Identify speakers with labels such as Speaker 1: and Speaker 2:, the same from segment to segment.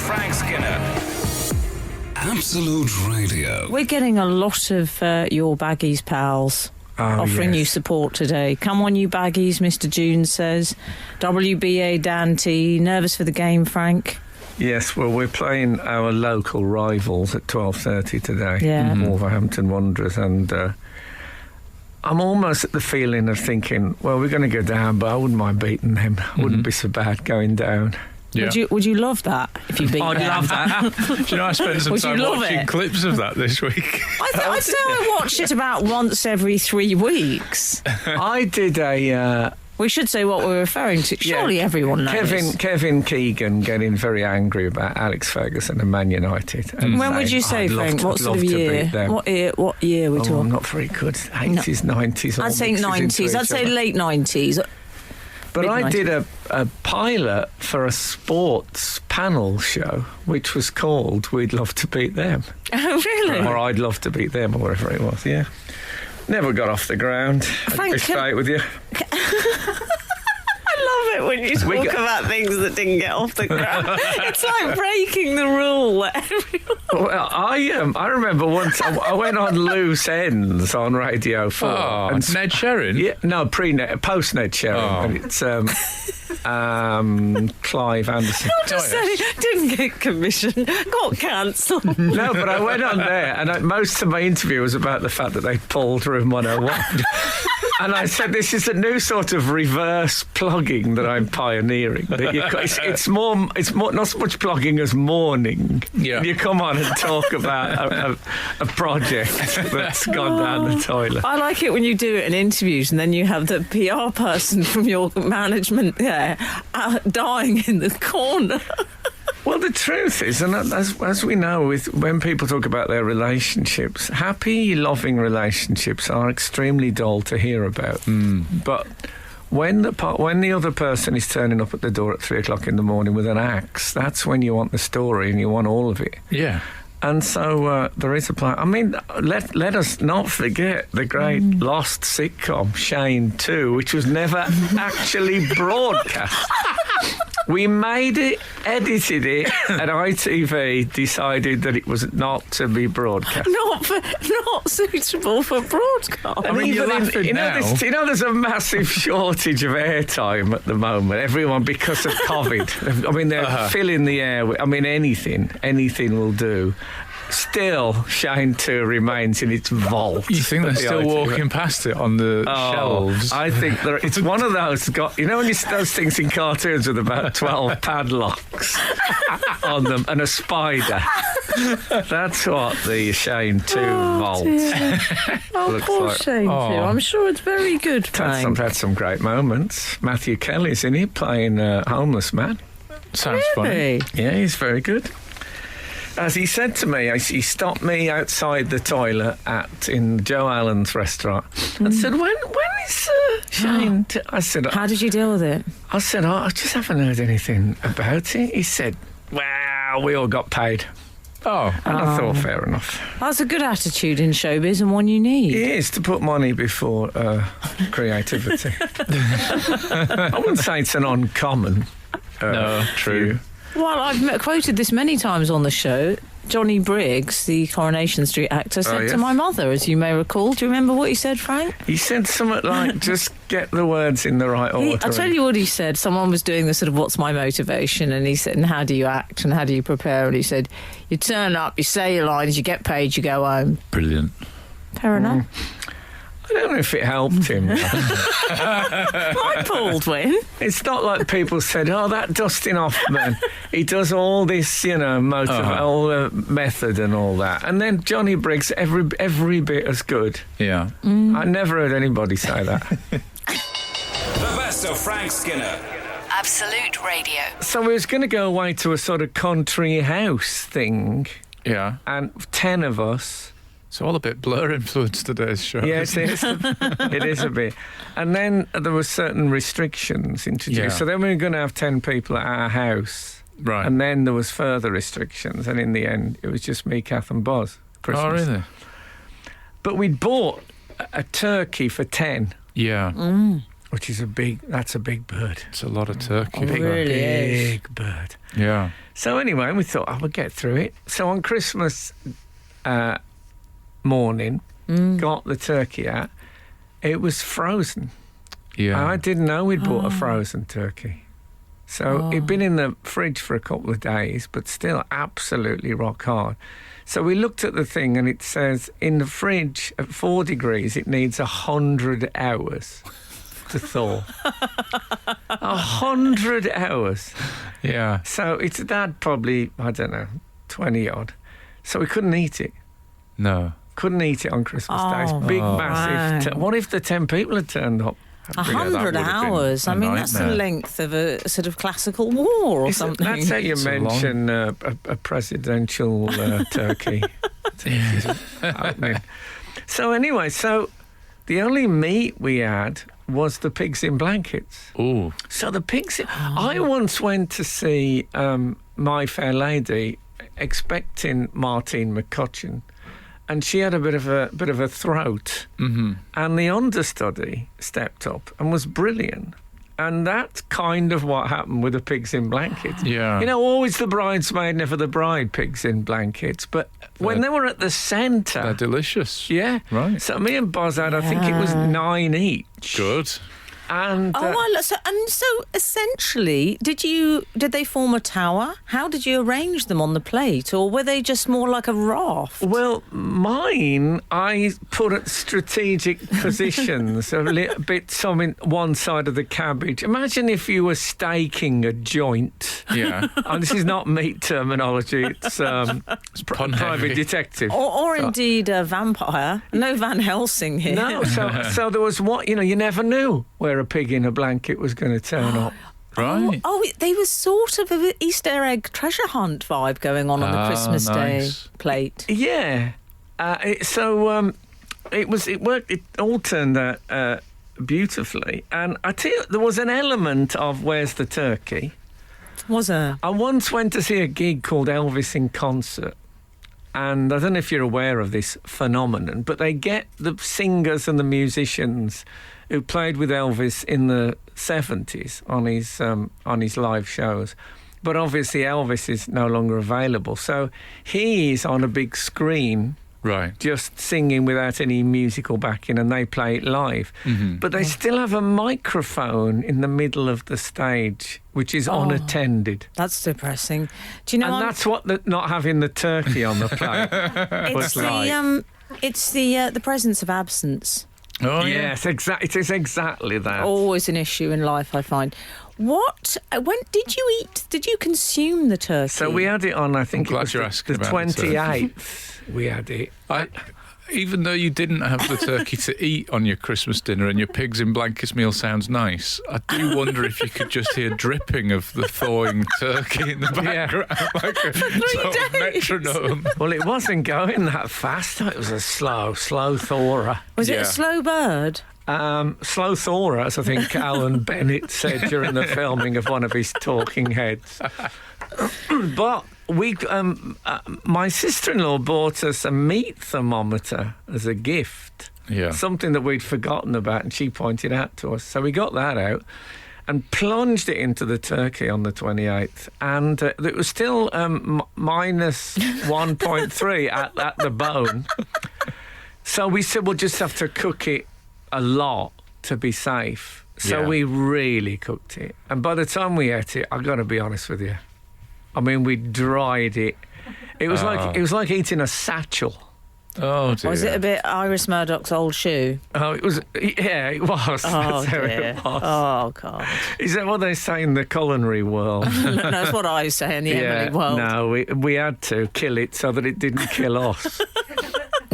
Speaker 1: Frank Skinner. Absolute Radio.
Speaker 2: We're getting a lot of your baggies pals offering you support today. Come on, you baggies, Mr. June says. WBA Dan T. Nervous for the game, Frank?
Speaker 3: Yes, well, we're playing our local rivals at 12:30 today.
Speaker 2: Yeah.
Speaker 3: Wolverhampton Wanderers, and I'm almost at the feeling of thinking, well, we're going to go down, but I wouldn't mind beating them. Wouldn't be so bad going down.
Speaker 4: Yeah.
Speaker 2: Would you love that if you beat them?
Speaker 3: I'd love that.
Speaker 4: Do you know, I spent some time watching clips of that this week.
Speaker 2: I'd say I watch it about once every 3 weeks.
Speaker 3: I did a...
Speaker 2: We should say what we're referring to. Surely everyone knows.
Speaker 3: Kevin Keegan getting very angry about Alex Ferguson and Man United. And
Speaker 2: when would you say, Frank? What sort of year? What year we're talking?
Speaker 3: I'm not very good. 80s, 90s.
Speaker 2: I'd say 90s. I'd say late 90s.
Speaker 3: But I did a pilot for a sports panel show, which was called We'd Love to Beat Them.
Speaker 2: Oh, really?
Speaker 3: Or I'd Love to Beat Them, or whatever it was, yeah. Never got off the ground. I'll be straight with you.
Speaker 2: I love it when you talk about things that didn't get off the ground. It's like breaking the rule.
Speaker 3: Well, I remember once I went on Loose Ends on Radio 4.
Speaker 4: Oh, and Ned Sherrin?
Speaker 3: Yeah, no, post Ned Sherrin.
Speaker 4: Oh.
Speaker 3: And it's Clive Anderson.
Speaker 2: I'll just say, didn't get commissioned, got cancelled.
Speaker 3: No, but I went on there, and most of my interview was about the fact that they pulled Room 101. And I said, this is a new sort of reverse plugging that I'm pioneering. It's more, not so much plugging as mourning.
Speaker 4: Yeah.
Speaker 3: You come on and talk about a project that's gone down the toilet.
Speaker 2: I like it when you do it in interviews and then you have the PR person from your management there dying in the corner.
Speaker 3: Well, the truth is, and as we know, when people talk about their relationships, happy, loving relationships are extremely dull to hear about. But when the other person is turning up at the door at 3 o'clock in the morning with an axe, that's when you want the story and you want all of it.
Speaker 4: Yeah.
Speaker 3: And so there is a plan. I mean, let us not forget the great lost sitcom Shane 2, which was never actually broadcast. We made it, edited it, and ITV decided that it was not to be broadcast.
Speaker 2: Not suitable for broadcast.
Speaker 3: I mean,
Speaker 4: you're laughing now.
Speaker 3: There's a massive shortage of airtime at the moment. Everyone, because of COVID. I mean, they're filling the air with, anything will do. Still, Shane 2 remains in its vault.
Speaker 4: You think they're still walking past it on the shelves?
Speaker 3: I think it's one of those when you see those things in cartoons with about 12 padlocks on them and a spider. That's what the Shane 2 vault looks
Speaker 2: poor
Speaker 3: like.
Speaker 2: Shane 2. I'm sure it's very good, Frank.
Speaker 3: Had some great moments. Matthew Kelly's in it playing a homeless man.
Speaker 4: Sounds funny.
Speaker 3: Yeah, he's very good. As he said to me, he stopped me outside the toilet in Joe Allen's restaurant and said, when is Shane? I said,
Speaker 2: how did you deal with it?
Speaker 3: I said, I just haven't heard anything about it. He said, well, we all got paid. And I thought, fair enough.
Speaker 2: That's a good attitude in showbiz and one you need.
Speaker 3: It is, to put money before creativity. I wouldn't say it's an uncommon.
Speaker 4: No, true.
Speaker 2: Well, I've quoted this many times on the show. Johnny Briggs, the Coronation Street actor, said to my mother, as you may recall. Do you remember what he said, Frank?
Speaker 3: He said something like, just get the words in the right order.
Speaker 2: I'll tell you what he said. Someone was doing the sort of what's my motivation, and he said, and how do you act, and how do you prepare? And he said, you turn up, you say your lines, you get paid, you go home.
Speaker 4: Brilliant.
Speaker 2: Fair enough.
Speaker 3: I don't know if it helped him.
Speaker 2: Mike Baldwin.
Speaker 3: It's not like people said, that Dustin Hoffman, he does all this, all the method and all that. And then Johnny Briggs, every bit as good.
Speaker 4: Yeah.
Speaker 3: I never heard anybody say that.
Speaker 1: The best of Frank Skinner.
Speaker 5: Absolute Radio.
Speaker 3: So we was going to go away to a sort of country house thing.
Speaker 4: Yeah.
Speaker 3: And 10 of us...
Speaker 4: It's all a bit Blur influenced today's show.
Speaker 3: Yes, it is. It is a bit. And then there were certain restrictions introduced.
Speaker 4: Yeah.
Speaker 3: So then we were going to have 10 people at our house.
Speaker 4: Right.
Speaker 3: And then there was further restrictions. And in the end, it was just me, Kath and Boz. Christmas.
Speaker 4: Oh, really?
Speaker 3: But we'd bought a turkey for 10.
Speaker 4: Yeah.
Speaker 3: which is that's a big bird.
Speaker 4: It's a lot of turkey.
Speaker 2: It really is.
Speaker 3: Big bird.
Speaker 4: Yeah.
Speaker 3: So anyway, we thought, I would get through it. So on Christmas morning, got the turkey out. It was frozen.
Speaker 4: Yeah.
Speaker 3: I didn't know we'd bought a frozen turkey. So it'd been in the fridge for a couple of days, but still absolutely rock hard. So we looked at the thing and it says in the fridge at 4 degrees, it needs 100 hours to thaw. 100 hours.
Speaker 4: Yeah.
Speaker 3: So its dad probably, I don't know, 20 odd. So we couldn't eat it.
Speaker 4: No.
Speaker 3: Couldn't eat it on Christmas Day. It's big, massive. What if the 10 people had turned up?
Speaker 2: 100 hours. I mean, that's the length of a sort of classical war or something.
Speaker 3: That's how you mention a presidential turkey. So anyway, the only meat we had was the pigs in blankets.
Speaker 4: Ooh.
Speaker 3: So the pigs... I once went to see My Fair Lady expecting Martine McCutcheon, and she had a bit of a throat, and the understudy stepped up and was brilliant. And that's kind of what happened with the pigs in blankets.
Speaker 4: Yeah.
Speaker 3: You know, always the bridesmaid, never the bride, pigs in blankets. But when they were at the centre...
Speaker 4: They're delicious.
Speaker 3: Yeah.
Speaker 4: Right.
Speaker 3: So me and Boz had, I think it was 9 each.
Speaker 4: Good.
Speaker 3: And
Speaker 2: so essentially, did they form a tower? How did you arrange them on the plate, or were they just more like a raft?
Speaker 3: well, mine I put at strategic positions, a little bit some in one side of the cabbage. Imagine if you were staking a joint.
Speaker 4: Yeah.
Speaker 3: And this is not meat terminology; it's
Speaker 4: pun
Speaker 3: private
Speaker 4: heavy.
Speaker 3: detective.
Speaker 2: Or indeed a vampire. No Van Helsing here.
Speaker 3: No, so there was what you never knew where a pig in a blanket was going to turn up.
Speaker 4: Right.
Speaker 2: They was sort of an Easter egg treasure hunt vibe going on the Christmas Day plate.
Speaker 3: Yeah. It worked. It all turned out beautifully. And I tell you, there was an element of Where's the Turkey?
Speaker 2: Was there?
Speaker 3: I once went to see a gig called Elvis in Concert. And I don't know if you're aware of this phenomenon, but they get the singers and the musicians who played with Elvis in the 70s on his live shows. But obviously Elvis is no longer available. So he's on a big screen,
Speaker 4: Right.
Speaker 3: just singing without any musical backing, and they play it live.
Speaker 4: Mm-hmm.
Speaker 3: But they still have a microphone in the middle of the stage, which is unattended.
Speaker 2: That's depressing. Do you know?
Speaker 3: And that's what not having the turkey on the plate was like.
Speaker 2: It's the presence of absence.
Speaker 4: Oh, yeah.
Speaker 3: Yes, exactly. It is exactly that.
Speaker 2: Always an issue in life, I find. When did you eat? Did you consume the turkey?
Speaker 3: So we had it on, I think
Speaker 4: I'm glad
Speaker 3: it was
Speaker 4: you're
Speaker 3: the
Speaker 4: asking about
Speaker 3: 28th. We had it.
Speaker 4: Even though you didn't have the turkey to eat on your Christmas dinner and your pigs in blankets meal sounds nice, I do wonder if you could just hear dripping of the thawing turkey in the background, like a sort of metronome.
Speaker 3: Well, it wasn't going that fast. It was a slow thawer.
Speaker 2: Was it a slow bird?
Speaker 3: Slow thawer, as I think Alan Bennett said during the filming of one of his talking heads. But my sister-in-law bought us a meat thermometer as a gift.
Speaker 4: Yeah.
Speaker 3: Something that we'd forgotten about, and she pointed out to us. So we got that out and plunged it into the turkey on the 28th. And it was still minus 1.3 at the bone. So we said we'll just have to cook it a lot to be safe. So we really cooked it. And by the time we ate it, I've got to be honest with you, I mean, we dried it. It was like eating a satchel.
Speaker 4: Oh, dear.
Speaker 2: Was it a bit Iris Murdoch's old shoe?
Speaker 3: Oh, it was. Yeah, it was.
Speaker 2: Oh,
Speaker 3: That's how
Speaker 2: dear.
Speaker 3: it was.
Speaker 2: Oh, God.
Speaker 3: Is that what they say in the culinary world?
Speaker 2: No, that's what I say in the Emily world.
Speaker 3: No, we had to kill it so that it didn't kill us.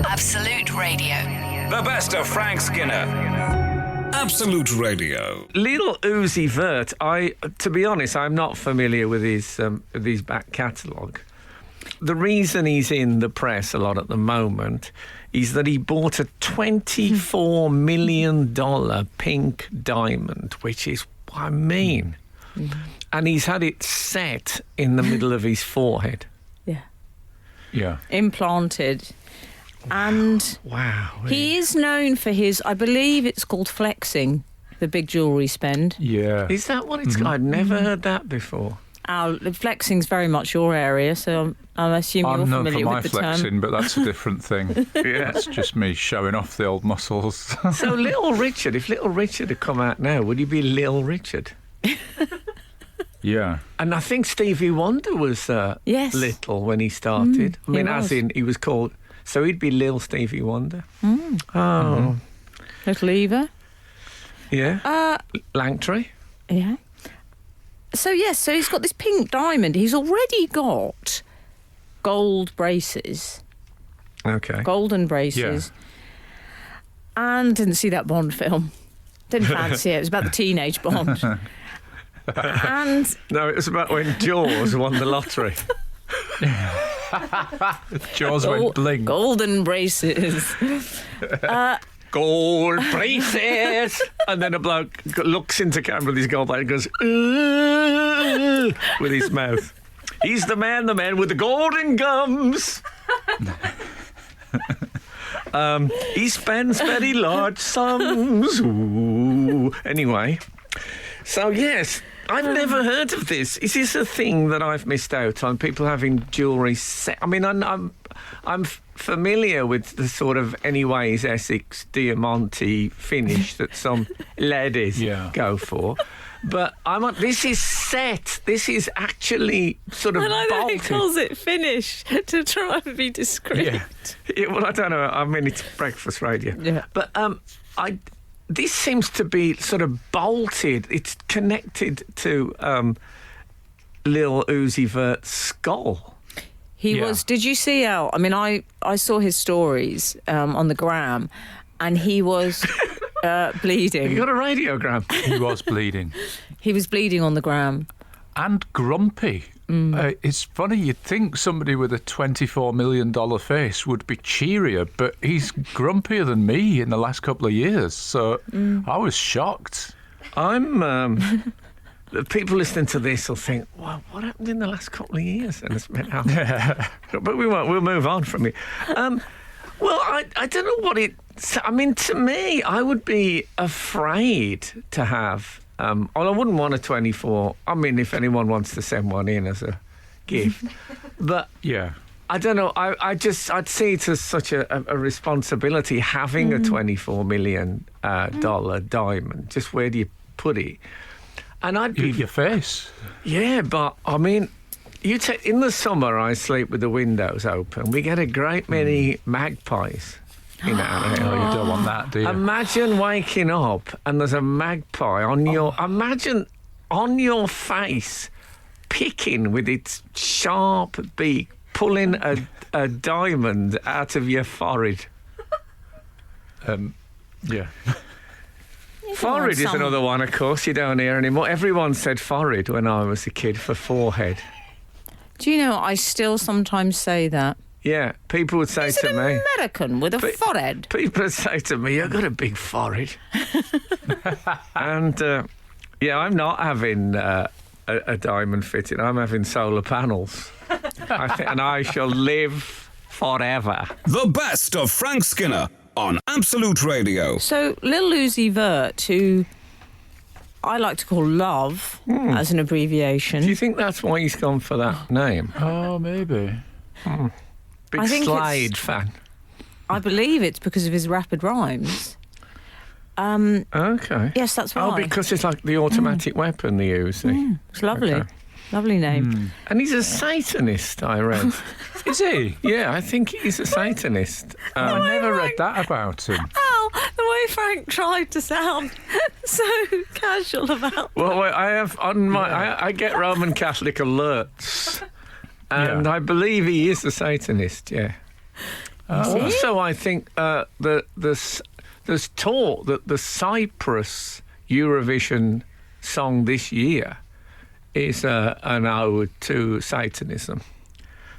Speaker 5: Absolute Radio.
Speaker 1: The best of Frank Skinner. Absolute Radio.
Speaker 3: Lil Uzi Vert, to be honest, I'm not familiar with his back catalogue. The reason he's in the press a lot at the moment is that he bought a $24 million pink diamond, which is what I mean. And he's had it set in the middle of his forehead.
Speaker 2: Yeah.
Speaker 4: Yeah.
Speaker 2: Implanted. And
Speaker 3: Wow.
Speaker 2: he is known for his, I believe it's called flexing. the big jewellery spend.
Speaker 4: Yeah.
Speaker 3: Is that what it's? I'd never heard that before.
Speaker 2: Flexing's very much your area, so I assume you're
Speaker 4: I'm known
Speaker 2: familiar
Speaker 4: for my
Speaker 2: with the
Speaker 4: flexing,
Speaker 2: term.
Speaker 4: but that's a different thing.
Speaker 3: Yeah.
Speaker 4: That's just me showing off the old muscles.
Speaker 3: So Little Richard, if Little Richard had come out now, would he be Lil Richard?
Speaker 4: Yeah.
Speaker 3: And I think Stevie Wonder was
Speaker 2: Yes.
Speaker 3: little when he started. I mean,
Speaker 2: he was.
Speaker 3: as in, he was called... So he'd be Lil Stevie Wonder.
Speaker 2: Little Eva.
Speaker 3: Yeah. Langtry.
Speaker 2: Yeah. So, yes, so he's got this pink diamond. He's already got gold braces,
Speaker 3: Okay.
Speaker 2: golden braces. And didn't see that Bond film. Didn't fancy it. It was about the teenage Bond. And
Speaker 3: No, it was about when Jaws won the lottery.
Speaker 4: Jaws went bling.
Speaker 2: golden braces.
Speaker 3: Gold braces! And then a bloke looks into camera with his gold braces and goes, "Ooh," with his mouth. He's the man with the golden gums. He spends very large sums. Ooh. Anyway, so yes, I've never heard of this. Is this a thing that I've missed out on? People having jewellery set? I mean, I'm familiar with the sort of anyways Essex Diamante finish that some ladies go for. But this is set. This is actually sort of
Speaker 2: And I know he
Speaker 3: bolted.
Speaker 2: calls it finish to try and be discreet.
Speaker 3: Yeah, well, I don't know. I mean, it's breakfast radio.
Speaker 2: Yeah.
Speaker 3: But this seems to be sort of bolted. It's connected to Lil Uzi Vert's skull.
Speaker 2: He was. Did you see how? I mean, I saw his stories on the gram, and he was bleeding.
Speaker 3: You got a radiogram?
Speaker 4: He was bleeding.
Speaker 2: He was bleeding on the gram.
Speaker 4: And grumpy. It's funny, you'd think somebody with a $24 million face would be cheerier, but he's grumpier than me in the last couple of years. So I was shocked.
Speaker 3: The people listening to this will think, "Wow, what happened in the last couple of years?" And it's meant out. But we won't. We'll move on from it. Well, I don't know what it. I mean, to me, I would be afraid to have. Well, I wouldn't want a 24. I mean, if anyone wants to send one in as a gift, but
Speaker 4: Yeah.
Speaker 3: I don't know. I'd see it as such a responsibility having a $24 million dollar diamond. Just where do you put it? And I'd be
Speaker 4: Your face.
Speaker 3: yeah, but I mean, in the summer I sleep with the windows open. We get a great many magpies in our
Speaker 4: Oh,
Speaker 3: area.
Speaker 4: you don't want that, do you?
Speaker 3: Imagine waking up and there's a magpie on your. Imagine on your face, picking with its sharp beak, pulling a diamond out of your forehead.
Speaker 4: Yeah.
Speaker 3: Forehead is another one, of course, you don't hear anymore. Everyone said forehead when I was a kid for forehead.
Speaker 2: Do you know, I still sometimes say that.
Speaker 3: Yeah, people would say
Speaker 2: He's
Speaker 3: to
Speaker 2: an
Speaker 3: me.
Speaker 2: American with a forehead.
Speaker 3: People would say to me, "You've got a big forehead." And, I'm not having a diamond fitting. I'm having solar panels. And I shall live forever.
Speaker 1: The best of Frank Skinner on Absolute Radio.
Speaker 2: So, Lil Uzi Vert, who I like to call Love as an abbreviation.
Speaker 3: Do you think that's why he's gone for that name?
Speaker 4: Oh, maybe.
Speaker 3: Big
Speaker 2: I think
Speaker 3: Slade fan.
Speaker 2: I believe it's because of his rapid rhymes.
Speaker 3: Okay.
Speaker 2: Yes, that's why.
Speaker 3: Oh, because it's like the automatic weapon, the Uzi.
Speaker 2: It's lovely.
Speaker 3: Okay.
Speaker 2: Lovely name.
Speaker 3: And he's a Satanist, I read.
Speaker 4: Is he?
Speaker 3: Yeah, I think he's a Satanist.
Speaker 4: I never read that about him.
Speaker 2: Oh, the way Frank tried to sound so casual about
Speaker 3: Well, I have on my. I get Roman Catholic alerts, and I believe he is a Satanist. Yeah. Also, I think there's talk that the Cyprus Eurovision song this year is an ode to Satanism.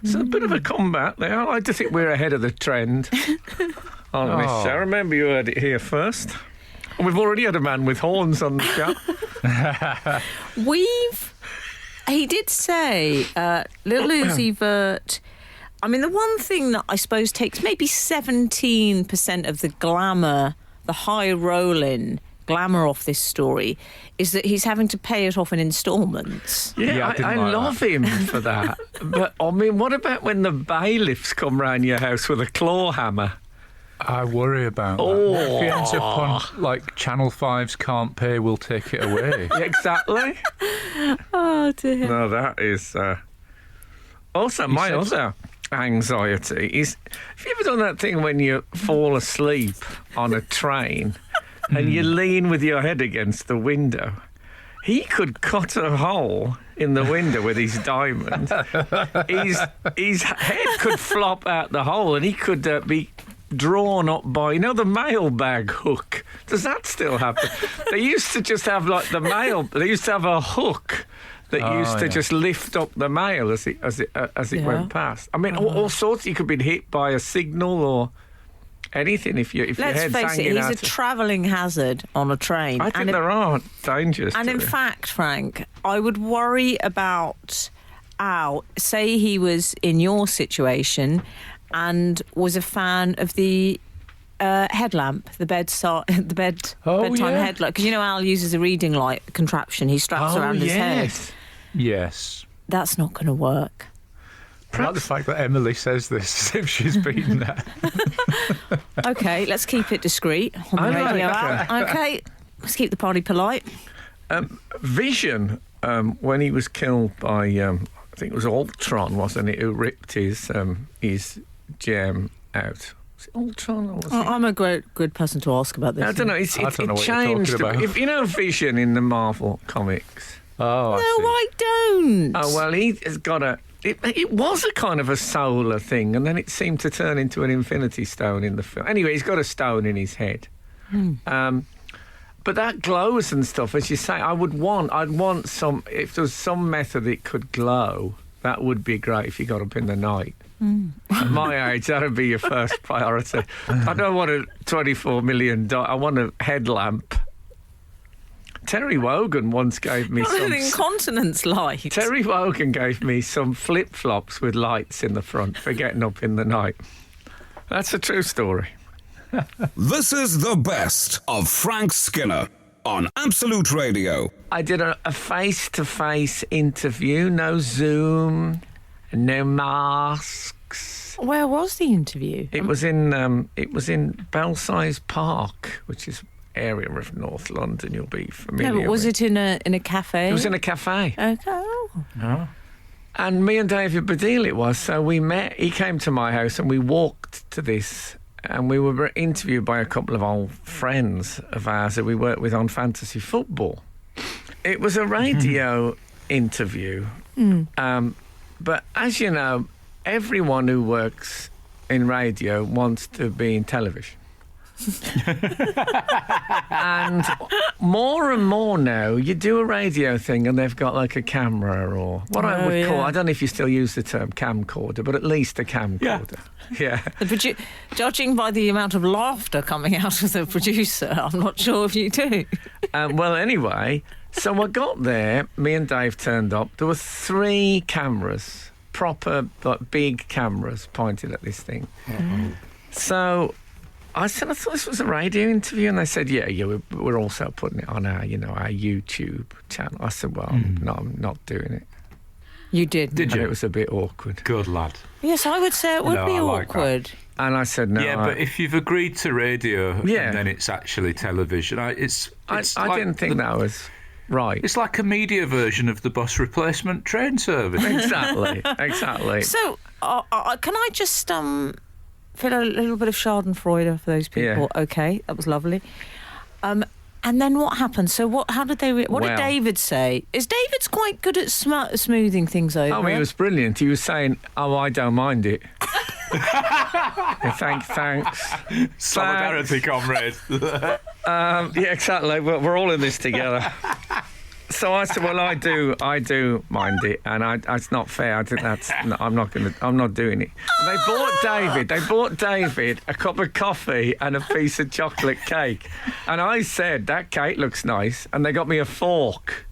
Speaker 3: So a bit of a combat there. I like to think we're ahead of the trend on this show. Remember, you heard it here first. And we've already had a man with horns on the show.
Speaker 2: He did say, Lil Uzi Vert, I mean, the one thing that I suppose takes maybe 17% of the glamour, the high rolling, glamour off this story is that he's having to pay it off in instalments.
Speaker 3: Yeah, I love him for that. But, I mean, what about when the bailiffs come round your house with a claw hammer?
Speaker 4: I worry about that. If he ends up on, like, Channel 5's Can't Pay, We'll Take It Away.
Speaker 3: Exactly.
Speaker 2: Oh, dear.
Speaker 3: No, that is... Also, my other anxiety is... Have you ever done that thing when you fall asleep on a train and you lean with your head against the window? He could cut a hole in the window with his diamond. His head could flop out the hole and he could be drawn up by, the mailbag hook. Does that still happen? They used to just have like they used to have a hook that used to just lift up the mail as it went past. I mean, all sorts. You could be hit by a signal or anything if your head's hanging out.
Speaker 2: Let's face it, he's a travelling hazard on a train.
Speaker 3: I think there are dangers.
Speaker 2: And in fact, Frank, I would worry about Al. Say he was in your situation and was a fan of the headlamp, the bedtime headlamp. Because Al uses a reading light contraption he straps around his head.
Speaker 4: Yes.
Speaker 2: That's not going to work.
Speaker 4: I like the fact that Emily says this as if she's been there.
Speaker 2: OK, let's keep it discreet on the radio. OK, let's keep the party polite.
Speaker 3: Vision, when he was killed by, I think it was Ultron, wasn't it, who ripped his gem out. Was it Ultron or was it?
Speaker 2: I'm a good person to ask about this.
Speaker 3: I don't know. It changed. If you know Vision in the Marvel comics.
Speaker 4: Oh,
Speaker 2: I don't.
Speaker 3: Oh, well, he has got a... It was a kind of a solar thing, and then it seemed to turn into an infinity stone in the film. Anyway, he's got a stone in his head. But that glows and stuff, as you say. I'd want some... If there was some method it could glow, that would be great if you got up in the night. At my age, that would be your first priority. I don't want a $24 million... I want a headlamp. Terry Wogan once gave me
Speaker 2: an incontinence light.
Speaker 3: Terry Wogan gave me some flip-flops with lights in the front for getting up in the night. That's a true story.
Speaker 1: This is the best of Frank Skinner on Absolute Radio.
Speaker 3: I did a face-to-face interview, no Zoom, no masks.
Speaker 2: Where was the interview?
Speaker 3: It was in Belsize Park, which is area of North London. You'll be familiar.
Speaker 2: No, but was it in a cafe?
Speaker 3: It was in a cafe.
Speaker 2: Okay. Oh.
Speaker 3: And me and David Baddiel it was. So we met. He came to my house and we walked to this. And we were interviewed by a couple of old friends of ours that we worked with on fantasy football. It was a radio interview. But as you know, everyone who works in radio wants to be in television. And more now, you do a radio thing and they've got like a camera or what I would call, I don't know if you still use the term camcorder, but at least a camcorder. Yeah.
Speaker 2: Judging by the amount of laughter coming out of the producer, I'm not sure if you do.
Speaker 3: Well, anyway, so I got there, me and Dave turned up. There were 3 cameras, proper big cameras pointed at this thing. So I said, I thought this was a radio interview. And they said, yeah, we're also putting it on our YouTube channel. I said, well, no, I'm not doing it.
Speaker 2: You did?
Speaker 3: Did you? It was a bit awkward.
Speaker 4: Good lad.
Speaker 2: Yes, I would say it would be awkward.
Speaker 4: Like
Speaker 3: and I said, no.
Speaker 4: Yeah, but if you've agreed to radio and then it's actually television, I
Speaker 3: didn't think that was right.
Speaker 4: It's like a media version of the bus replacement train service.
Speaker 3: Exactly.
Speaker 2: So, can I just... fill a little bit of Schadenfreude for those people.
Speaker 3: Yeah.
Speaker 2: Okay, that was lovely. And then what happened? So how did they... What did David say? Is David's quite good at smoothing things over?
Speaker 3: Oh, he was brilliant. He was saying, I don't mind it. Thanks.
Speaker 4: Solidarity, comrade.
Speaker 3: Yeah, exactly. We're all in this together. So I said, well, I do mind it, and it's not fair. I think I'm not doing it. They bought David a cup of coffee and a piece of chocolate cake, and I said that cake looks nice, and they got me a fork,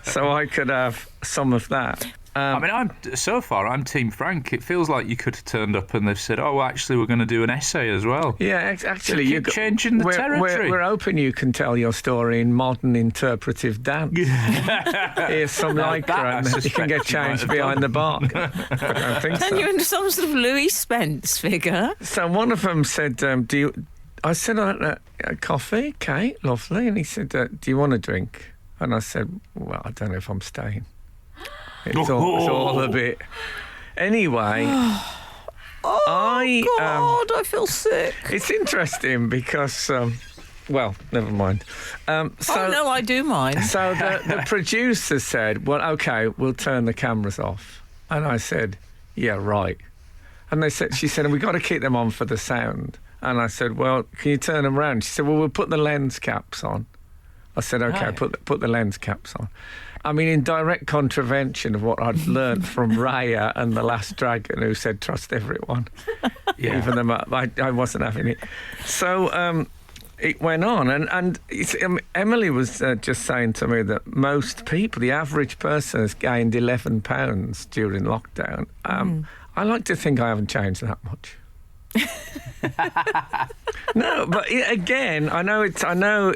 Speaker 3: so I could have some of that.
Speaker 4: I mean, I'm Team Frank. It feels like you could have turned up and they've said, "Oh, well, actually, we're going to do an essay as well."
Speaker 3: Yeah, actually,
Speaker 4: you keep changing the territory.
Speaker 3: We're hoping you can tell your story in modern interpretive dance. Here's some lycra, and you can get changed behind the bar. I don't think so.
Speaker 2: Turn you into some sort of Louis Spence figure.
Speaker 3: So one of them said, "Do you?" I said, "Coffee, Kate, lovely." And he said, "Do you want a drink?" And I said, "Well, I don't know if I'm staying." It's all a bit. Anyway,
Speaker 2: I feel sick.
Speaker 3: It's interesting because, well, never mind.
Speaker 2: No, I do mind.
Speaker 3: So the producer said, "Well, okay, we'll turn the cameras off," and I said, "Yeah, right." And she said, "We got to keep them on for the sound." And I said, "Well, can you turn them around?" She said, "Well, we'll put the lens caps on." I said, "Okay,
Speaker 4: Right.
Speaker 3: put the lens caps on." I mean, in direct contravention of what I'd learned from Raya and The Last Dragon, who said, "Trust everyone."
Speaker 4: Yeah.
Speaker 3: Even though I wasn't having it. So it went on. And Emily was just saying to me that most people, the average person, has gained 11 pounds during lockdown. I like to think I haven't changed that much. No, but again, I know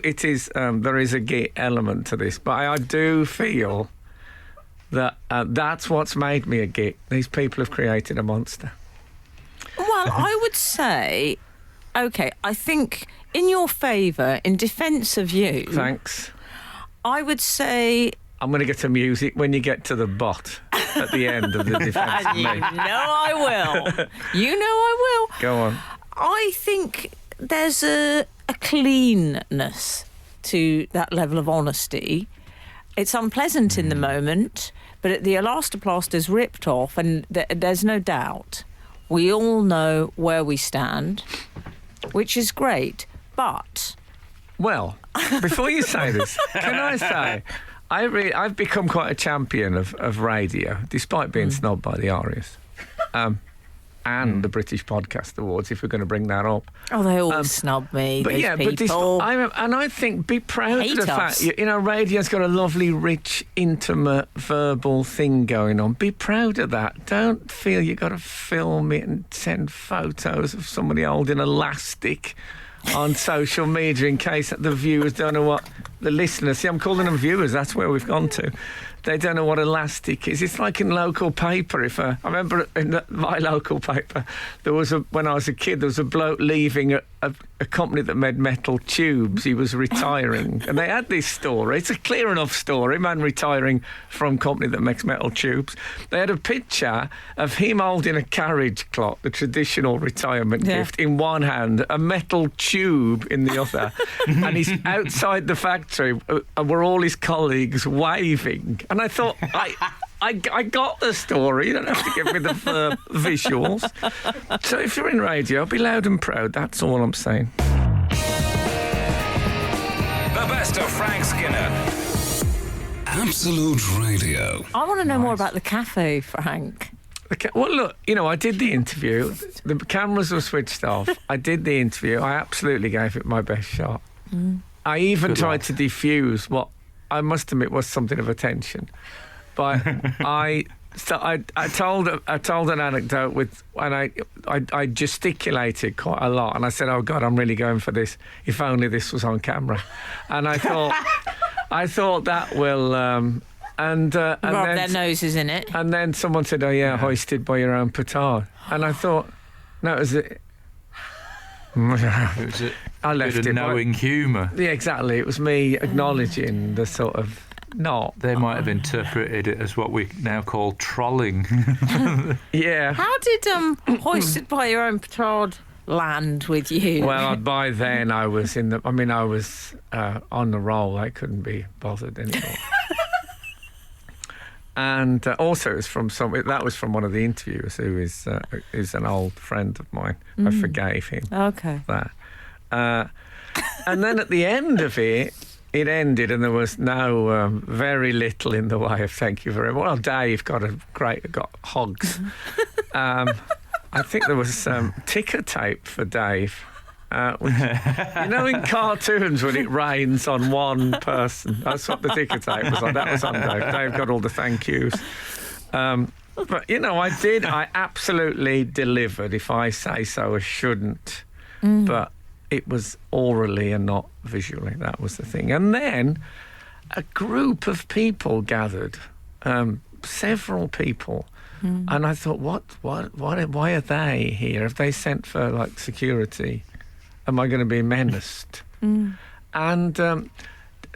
Speaker 3: it is. There is a git element to this, but I do feel that that's what's made me a git. These people have created a monster.
Speaker 2: Well, I would say, okay, I think in your favour, in defence of you,
Speaker 3: Thanks.
Speaker 2: I would say.
Speaker 3: I'm going to get to music when you get to the bot at the end of the defence of
Speaker 2: You
Speaker 3: me.
Speaker 2: know I will. You know I will.
Speaker 3: Go on.
Speaker 2: I think there's a cleanness to that level of honesty. It's unpleasant in the moment, but the elastoplaster's ripped off, and there's no doubt. We all know where we stand, which is great. But
Speaker 3: Well, before you say this, can I say, I've become quite a champion of radio, despite being snobbed by the Arias. And the British Podcast Awards, if we're going to bring that up.
Speaker 2: oh, they always snub me.
Speaker 3: But
Speaker 2: those
Speaker 3: yeah,
Speaker 2: people.
Speaker 3: I think be proud
Speaker 2: Hate
Speaker 3: of the
Speaker 2: us.
Speaker 3: fact, radio's got a lovely, rich, intimate, verbal thing going on. Be proud of that. Don't feel you got to film it and send photos of somebody holding elastic on social media in case the viewers don't know what the listeners. See, I'm calling them viewers. That's where we've gone to. They don't know what elastic is. It's like in local paper. I remember in my local paper, when I was a kid, there was a bloke leaving a company that made metal tubes. He was retiring, and they had this story. It's a clear enough story. Man retiring from company that makes metal tubes. They had a picture of him holding a carriage clock, the traditional retirement gift, in one hand, a metal tube in the other, and he's outside the factory. Were all his colleagues waving? And I thought, I got the story. You don't have to give me the visuals. So if you're in radio, be loud and proud. That's all I'm saying.
Speaker 1: The best of Frank Skinner. Absolute Radio.
Speaker 2: I want to know more about the cafe, Frank.
Speaker 3: Okay, well, look, I did the interview. The cameras were switched off. I did the interview. I absolutely gave it my best shot. I even tried to diffuse what I must admit was something of a tension. But I told an anecdote I gesticulated quite a lot, and I said, "Oh God, I'm really going for this. If only this was on camera." And I thought that will and
Speaker 2: Rub
Speaker 3: then
Speaker 2: their noses in it.
Speaker 3: and then someone said, "Oh yeah, hoisted by your own petard." And I thought, no, it was it.
Speaker 4: It was
Speaker 3: I left
Speaker 4: bit of
Speaker 3: it.
Speaker 4: knowing humour.
Speaker 3: Yeah, exactly. It was me acknowledging the sort of not.
Speaker 4: They might have interpreted it as what we now call trolling.
Speaker 3: Yeah.
Speaker 2: How did hoisted by your own petard land with you?
Speaker 3: Well, by then I was I was on the roll. I couldn't be bothered anymore. And also, it was that was from one of the interviewers who is an old friend of mine. I forgave him
Speaker 2: Okay.
Speaker 3: that. And then at the end of it ended, and there was very little in the way of thank you very much. Well, Dave got hogs. I think there was ticker tape for Dave. Which, in cartoons when it rains on one person, that's what the ticker tape was on. That was on Dave. Dave got all the thank yous. But, I absolutely delivered, if I say so, I shouldn't. But it was orally and not visually. That was the thing. And then a group of people gathered, several people. And I thought, why are they here? Have they sent for, like, security? Am I going to be menaced? And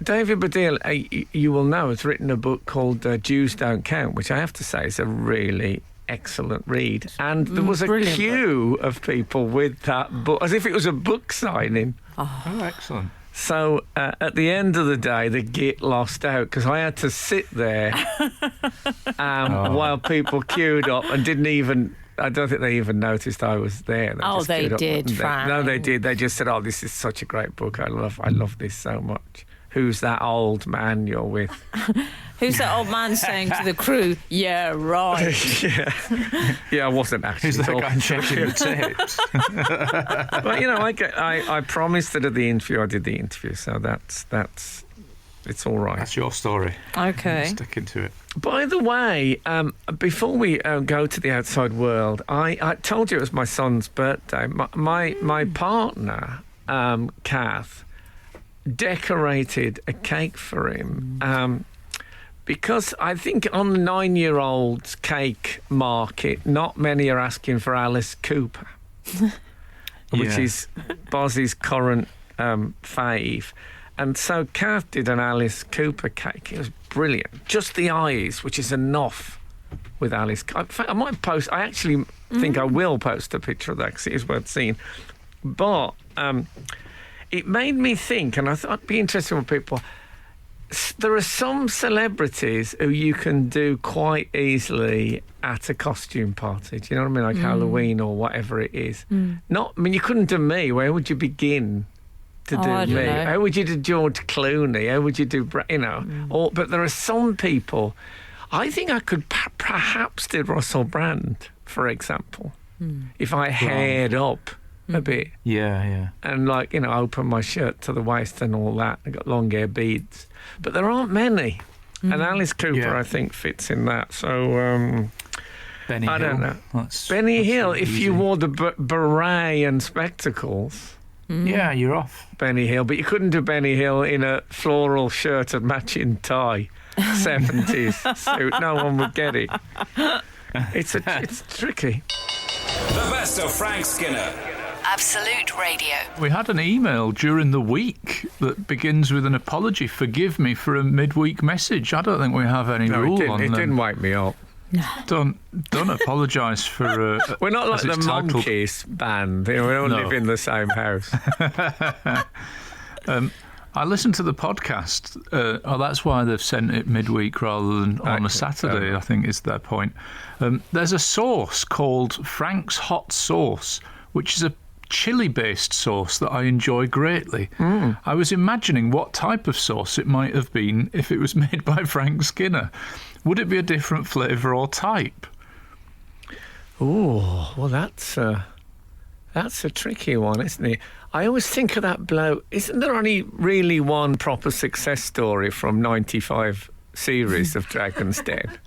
Speaker 3: David Baddiel, you will know, has written a book called Jews Don't Count, which I have to say is a really excellent read. And there was a queue of people with that book, as if it was a book signing.
Speaker 4: Oh, excellent.
Speaker 3: So at the end of the day, the git lost out because I had to sit there while people queued up and didn't even... I don't think they even noticed I was there.
Speaker 2: They did, Frank.
Speaker 3: No, they did. They just said, "Oh, this is such a great book. I love this so much." Who's that old man you're with?
Speaker 2: Who's that old man saying to the crew, "Yeah, right"?
Speaker 3: Yeah, I wasn't actually.
Speaker 4: Who's that guy checking the tapes?
Speaker 3: But I promised that at the interview I did the interview, so that's it's all right.
Speaker 4: That's your story.
Speaker 2: Okay.
Speaker 4: Sticking to it.
Speaker 3: By the way, before we go to the outside world, I told you it was my son's birthday. My partner, Kath, decorated a cake for him because I think on the 9-year-old cake market, not many are asking for Alice Cooper, which is Bozzy's current fave. And so Kath did an Alice Cooper cake. It was brilliant. Just the eyes, which is enough with Alice. In fact, I might post... I actually think I will post a picture of that because it is worth seeing. But it made me think, and I thought it'd be interesting for people... There are some celebrities who you can do quite easily at a costume party. Do you know what I mean? Like Halloween or whatever it is. You couldn't do me. Where would you begin to do
Speaker 2: I don't
Speaker 3: me?
Speaker 2: know.
Speaker 3: How would you do George Clooney? How would you do, but there are some people, I think I could perhaps do Russell Brand, for example, if I haired up a bit.
Speaker 4: Yeah.
Speaker 3: And open my shirt to the waist and all that. I got long hair beads. But there aren't many. And Alice Cooper, I think, fits in that. So,
Speaker 4: Benny
Speaker 3: I
Speaker 4: Hill.
Speaker 3: don't know.
Speaker 4: That's
Speaker 3: Hill, if
Speaker 4: easy.
Speaker 3: you wore the beret and spectacles...
Speaker 4: Yeah, you're off.
Speaker 3: Benny Hill, but you couldn't do Benny Hill in a floral shirt and matching tie, 70s suit. No one would get it. It's tricky.
Speaker 1: The best of Frank Skinner.
Speaker 5: Absolute Radio.
Speaker 4: We had an email during the week that begins with an apology. Forgive me for a midweek message. I don't think we have any rule on
Speaker 3: it
Speaker 4: them.
Speaker 3: didn't wake me up.
Speaker 4: Don't apologise for...
Speaker 3: We're not like
Speaker 4: as
Speaker 3: the
Speaker 4: it's titled.
Speaker 3: Monkeys band. We don't
Speaker 4: No.
Speaker 3: live in the same house.
Speaker 4: I listened to the podcast. That's why they've sent it midweek rather than on a Saturday, I think is their point. There's a sauce called Frank's Hot Sauce, which is a chili-based sauce that I enjoy greatly. I was imagining what type of sauce it might have been if it was made by Frank Skinner. Would it be a different flavour or type?
Speaker 3: Oh, well, that's a tricky one, isn't it? I always think of that bloke. Isn't there only really one proper success story from 95 series of Dragon's Den?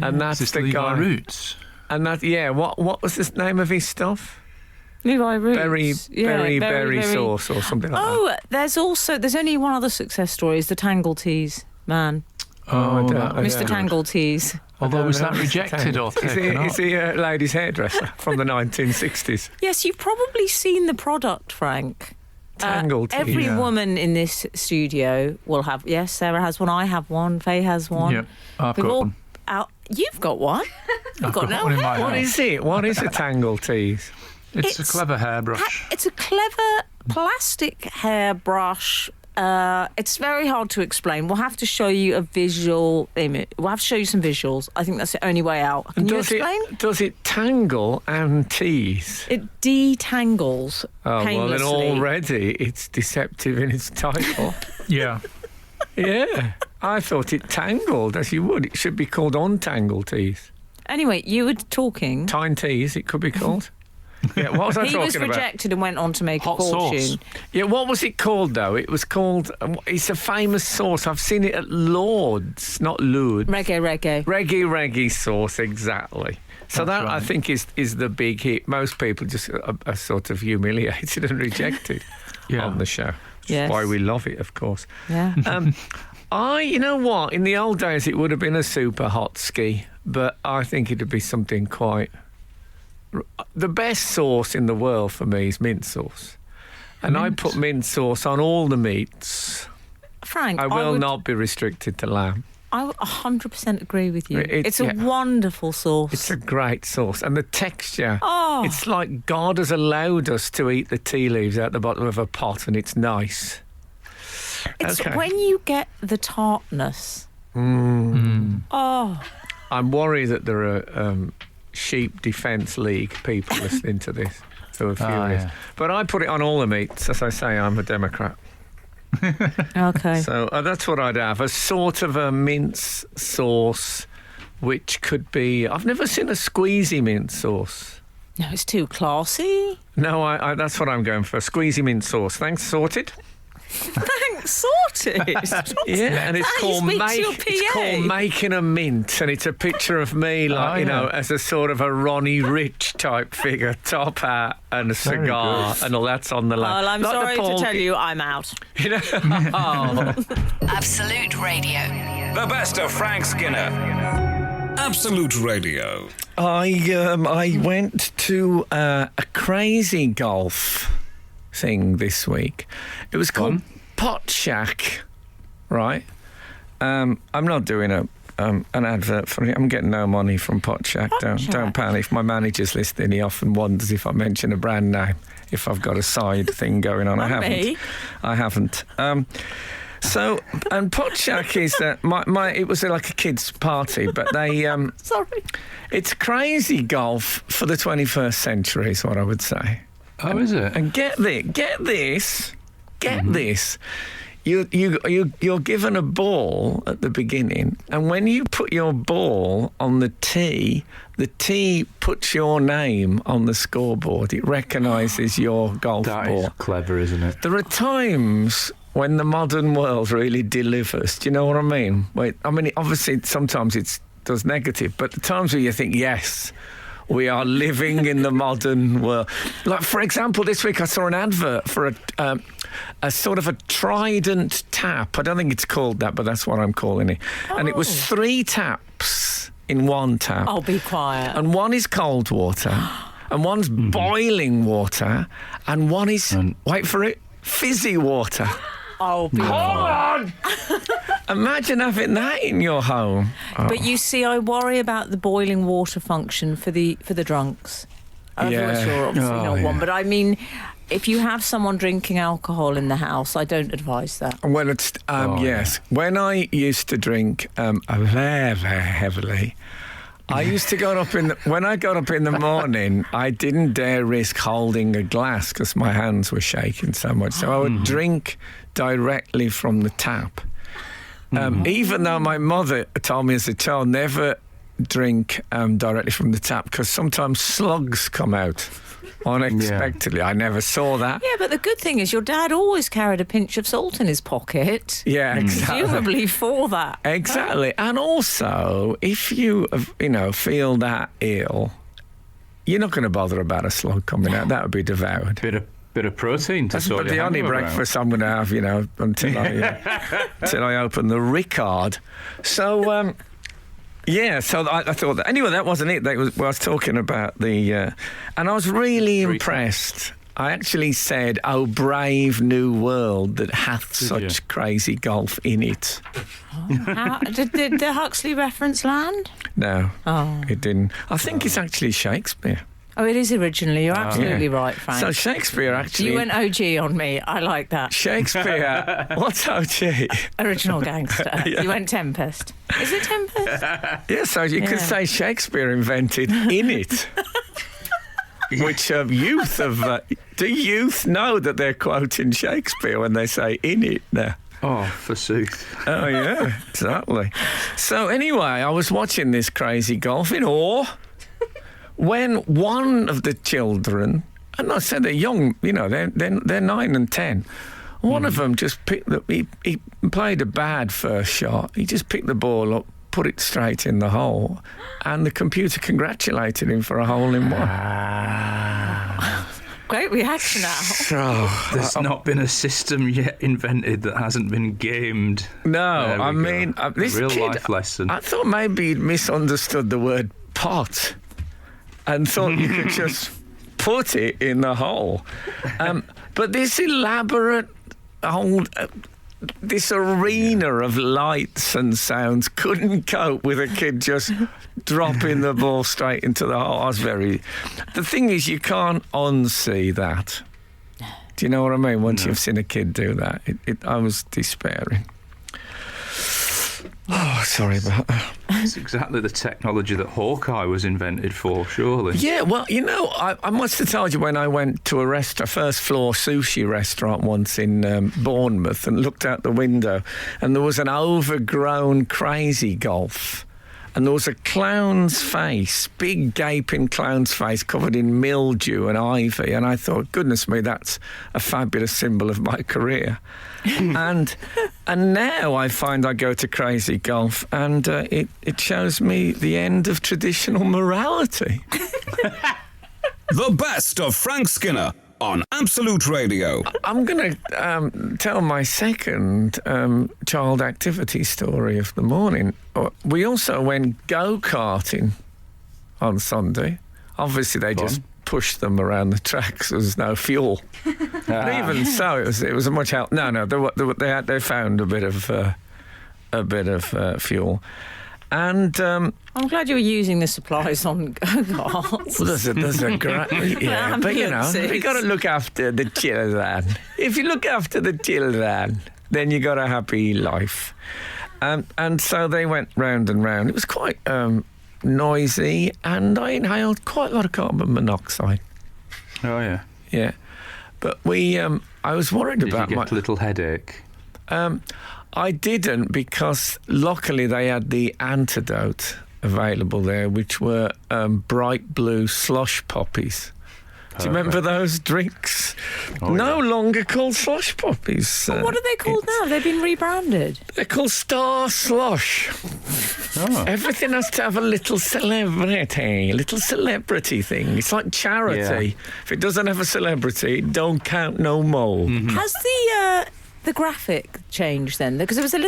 Speaker 3: And that's
Speaker 4: Is this
Speaker 3: the
Speaker 4: Levi
Speaker 3: guy.
Speaker 4: Roots?
Speaker 3: And that, what was the name of his stuff?
Speaker 2: Levi Roots.
Speaker 3: Berry sauce or something like that.
Speaker 2: There's only one other success story, is the Tangle Teas man.
Speaker 4: Oh,
Speaker 2: Mr. Tangle Teas.
Speaker 4: Although, was that rejected or taken off?
Speaker 3: Is he a ladies' hairdresser from the 1960s?
Speaker 2: Yes, you've probably seen the product, Frank.
Speaker 3: Tangle Teas.
Speaker 2: Every woman in this studio will have. Yes, Sarah has one. I have one. Faye has one.
Speaker 4: Yep, I've
Speaker 2: We've
Speaker 4: got
Speaker 2: all
Speaker 4: one.
Speaker 2: You've got one.
Speaker 4: I've got
Speaker 2: no
Speaker 4: one in my
Speaker 2: hair.
Speaker 3: What
Speaker 4: house.
Speaker 3: is it? What is a Tangle Teas?
Speaker 4: It's a clever hairbrush.
Speaker 2: It's a clever plastic hairbrush. It's very hard to explain. We'll have to show you a visual image. We'll have to show you some visuals. I think that's the only way out. Can you explain?
Speaker 3: Does it tangle and tease?
Speaker 2: It detangles
Speaker 3: Oh, well,
Speaker 2: painlessly.
Speaker 3: then already it's deceptive in its title.
Speaker 4: Yeah.
Speaker 3: Yeah. I thought it tangled, as you would. It should be called untangle tease.
Speaker 2: Anyway, you were talking.
Speaker 3: Time tease, it could be called. Yeah, what was I
Speaker 2: He
Speaker 3: talking
Speaker 2: was
Speaker 3: about?
Speaker 2: rejected and went on to make
Speaker 6: Hot
Speaker 2: a fortune.
Speaker 6: sauce.
Speaker 3: Yeah, what was it called, though? It was called... it's a famous sauce. I've seen it at Lord's, not Lourdes.
Speaker 2: Reggae.
Speaker 3: Reggae sauce, exactly. So
Speaker 6: That's
Speaker 3: that, I
Speaker 6: right.
Speaker 3: think, is the big hit. Most people just are sort of humiliated and rejected on the show.
Speaker 2: Yes.
Speaker 3: That's why we love it, of course.
Speaker 2: Yeah.
Speaker 3: You know what? In the old days, it would have been a super hot ski, but I think it'd be something quite... The best sauce in the world for me is mint sauce. And I put mint sauce on all the meats.
Speaker 2: Frank,
Speaker 3: I will not be restricted to lamb.
Speaker 2: I 100% agree with you.
Speaker 3: It's-
Speaker 2: It's a
Speaker 3: yeah.
Speaker 2: wonderful sauce.
Speaker 3: It's a great sauce. And the texture,
Speaker 2: Oh.
Speaker 3: it's like God has allowed us to eat the tea leaves out the bottom of a pot, and it's nice.
Speaker 2: It's
Speaker 3: Okay.
Speaker 2: when you get the tartness. Oh,
Speaker 3: I'm worried that there are Sheep Defence League people listening to this who are furious.
Speaker 6: yeah.
Speaker 3: But I put it on all the meats. As I say, I'm a Democrat.
Speaker 2: okay.
Speaker 3: So that's what I'd have. A sort of a mince sauce, which could be... I've never seen a squeezy mince sauce.
Speaker 2: No, it's too classy.
Speaker 3: No, I that's what I'm going for. Squeezy mince sauce. Thanks, sorted.
Speaker 2: Thanks, sorted.
Speaker 3: Yeah, and it's
Speaker 2: How
Speaker 3: called
Speaker 2: you speak to your
Speaker 3: it's called
Speaker 2: PA.
Speaker 3: Making a Mint, and it's a picture of me, like as a sort of a Ronnie Rich type figure, top hat and a cigar,
Speaker 6: good.
Speaker 3: and all that's on the left.
Speaker 2: Well, I'm
Speaker 3: Like the
Speaker 2: sorry
Speaker 3: Paul-
Speaker 2: to tell you, I'm out.
Speaker 3: You know, oh.
Speaker 5: Absolute Radio.
Speaker 1: The best of Frank Skinner. Absolute Radio.
Speaker 3: I went to a crazy golf thing this week. It was called Pot Shack, right? I'm not doing an advert for it. I'm getting no money from Pot Shack. Don't panic. If my manager's listening, he often wonders if I mention a brand name, if I've got a side thing going on.
Speaker 2: Not me.
Speaker 3: I haven't. So, and Pot Shack is it was like a kids' party, but they
Speaker 2: Sorry.
Speaker 3: it's crazy golf for the 21st century is what I would say.
Speaker 6: Oh, is it?
Speaker 3: And get this. You're given a ball at the beginning, and when you put your ball on the tee puts your name on the scoreboard. It recognises your golf
Speaker 6: That
Speaker 3: ball.
Speaker 6: is clever, isn't it?
Speaker 3: There are times when the modern world really delivers. Do you know what I mean? Obviously, sometimes it does negative, but the times where you think, yes, we are living in the modern world. Like, for example, this week I saw an advert for a sort of a Trident tap. I don't think it's called that, but that's what I'm calling it. And it was 3 taps in one tap.
Speaker 2: Oh, be quiet.
Speaker 3: And one is cold water, and one's boiling water, and one is, wait for it, fizzy water.
Speaker 2: Oh, be quiet.
Speaker 3: Hold on! Imagine having that in your home.
Speaker 2: But you see, I worry about the boiling water function for the drunks. Otherwise, you're obviously not one. But I mean, if you have someone drinking alcohol in the house, I don't advise that.
Speaker 3: Well, it's yes. When I used to drink very, very heavily, I used to when I got up in the morning, I didn't dare risk holding a glass because my hands were shaking so much. So I would drink directly from the tap. Even though my mother told me as a child never drink directly from the tap because sometimes slugs come out unexpectedly. I never saw that.
Speaker 2: Yeah, but the good thing is your dad always carried a pinch of salt in his pocket.
Speaker 3: Yeah, exactly.
Speaker 2: Presumably for that.
Speaker 3: Exactly. And also, if you feel that ill, you're not going to bother about a slug coming out. That would be devoured.
Speaker 6: Bit of protein to
Speaker 3: That's
Speaker 6: sort
Speaker 3: the
Speaker 6: your
Speaker 3: only
Speaker 6: hangover out.
Speaker 3: breakfast I'm going to have, until I open the Ricard. So, so I thought that. Anyway, that wasn't it. I was talking about and I was really impressed. I actually said, "Oh, brave new world that hath such crazy golf in it."
Speaker 2: Did the Huxley reference land?
Speaker 3: No,
Speaker 2: Oh.
Speaker 3: it didn't. I think it's actually Shakespeare.
Speaker 2: Oh, it is originally. You're absolutely right, Frank.
Speaker 3: So Shakespeare actually...
Speaker 2: You went OG on me. I like that.
Speaker 3: Shakespeare... What's OG?
Speaker 2: Original gangster. You went Tempest. Is it Tempest?
Speaker 3: Yeah, so you could say Shakespeare invented in it. Which youth of... do youth know that they're quoting Shakespeare when they say in it now?
Speaker 6: Oh, forsooth.
Speaker 3: Oh, yeah, exactly. So anyway, I was watching this crazy golf in awe. when one of the children, and I said they're young, they're 9 and 10. One of them just picked he played a bad first shot. He just picked the ball up, put it straight in the hole, and the computer congratulated him for a hole-in-one.
Speaker 2: Great reaction, Al.
Speaker 3: So,
Speaker 6: There's not been a system yet invented that hasn't been gamed.
Speaker 3: no, I mean, this
Speaker 6: real
Speaker 3: kid,
Speaker 6: life lesson.
Speaker 3: I thought maybe he'd misunderstood the word pot and thought you could just put it in the hole. But this elaborate this arena of lights and sounds couldn't cope with a kid just dropping the ball straight into the hole. The thing is, you can't unsee that. Do you know what I mean? Once you've seen a kid do that, I was despairing. Oh, sorry about that.
Speaker 6: It's exactly the technology that Hawkeye was invented for, surely.
Speaker 3: Yeah, well, I must have told you when I went to a first floor sushi restaurant once in Bournemouth and looked out the window, and there was an overgrown crazy golf. And there was a clown's face, big gaping clown's face covered in mildew and ivy. And I thought, goodness me, that's a fabulous symbol of my career. and now I find I go to crazy golf and it shows me the end of traditional morality.
Speaker 1: The best of Frank Skinner on Absolute Radio.
Speaker 3: I'm going to tell my second child activity story of the morning. We also went go-karting on Sunday. Obviously, they just pushed them around the tracks. There was no fuel. But even so, it was a much help. No, they found a bit of fuel. And
Speaker 2: I'm glad you were using the supplies on go-karts.
Speaker 3: well, there's a great, yeah, but you got to look after the children. If you look after the children, then you got a happy life. And so they went round and round. It was quite noisy, and I inhaled quite a lot of carbon monoxide.
Speaker 6: Oh, yeah.
Speaker 3: Yeah, but I was worried about
Speaker 6: Did you get a little headache?
Speaker 3: I didn't, because luckily they had the antidote available there, which were bright blue slush poppies. Do you remember those drinks? No longer called slush poppies.
Speaker 2: What are they called now? They've been rebranded.
Speaker 3: They're called Star Slush. Everything has to have a little celebrity thing. It's like charity.
Speaker 6: Yeah.
Speaker 3: If it doesn't have a celebrity, it don't count no more.
Speaker 6: Mm-hmm.
Speaker 2: Has the graphic changed then? Because there was a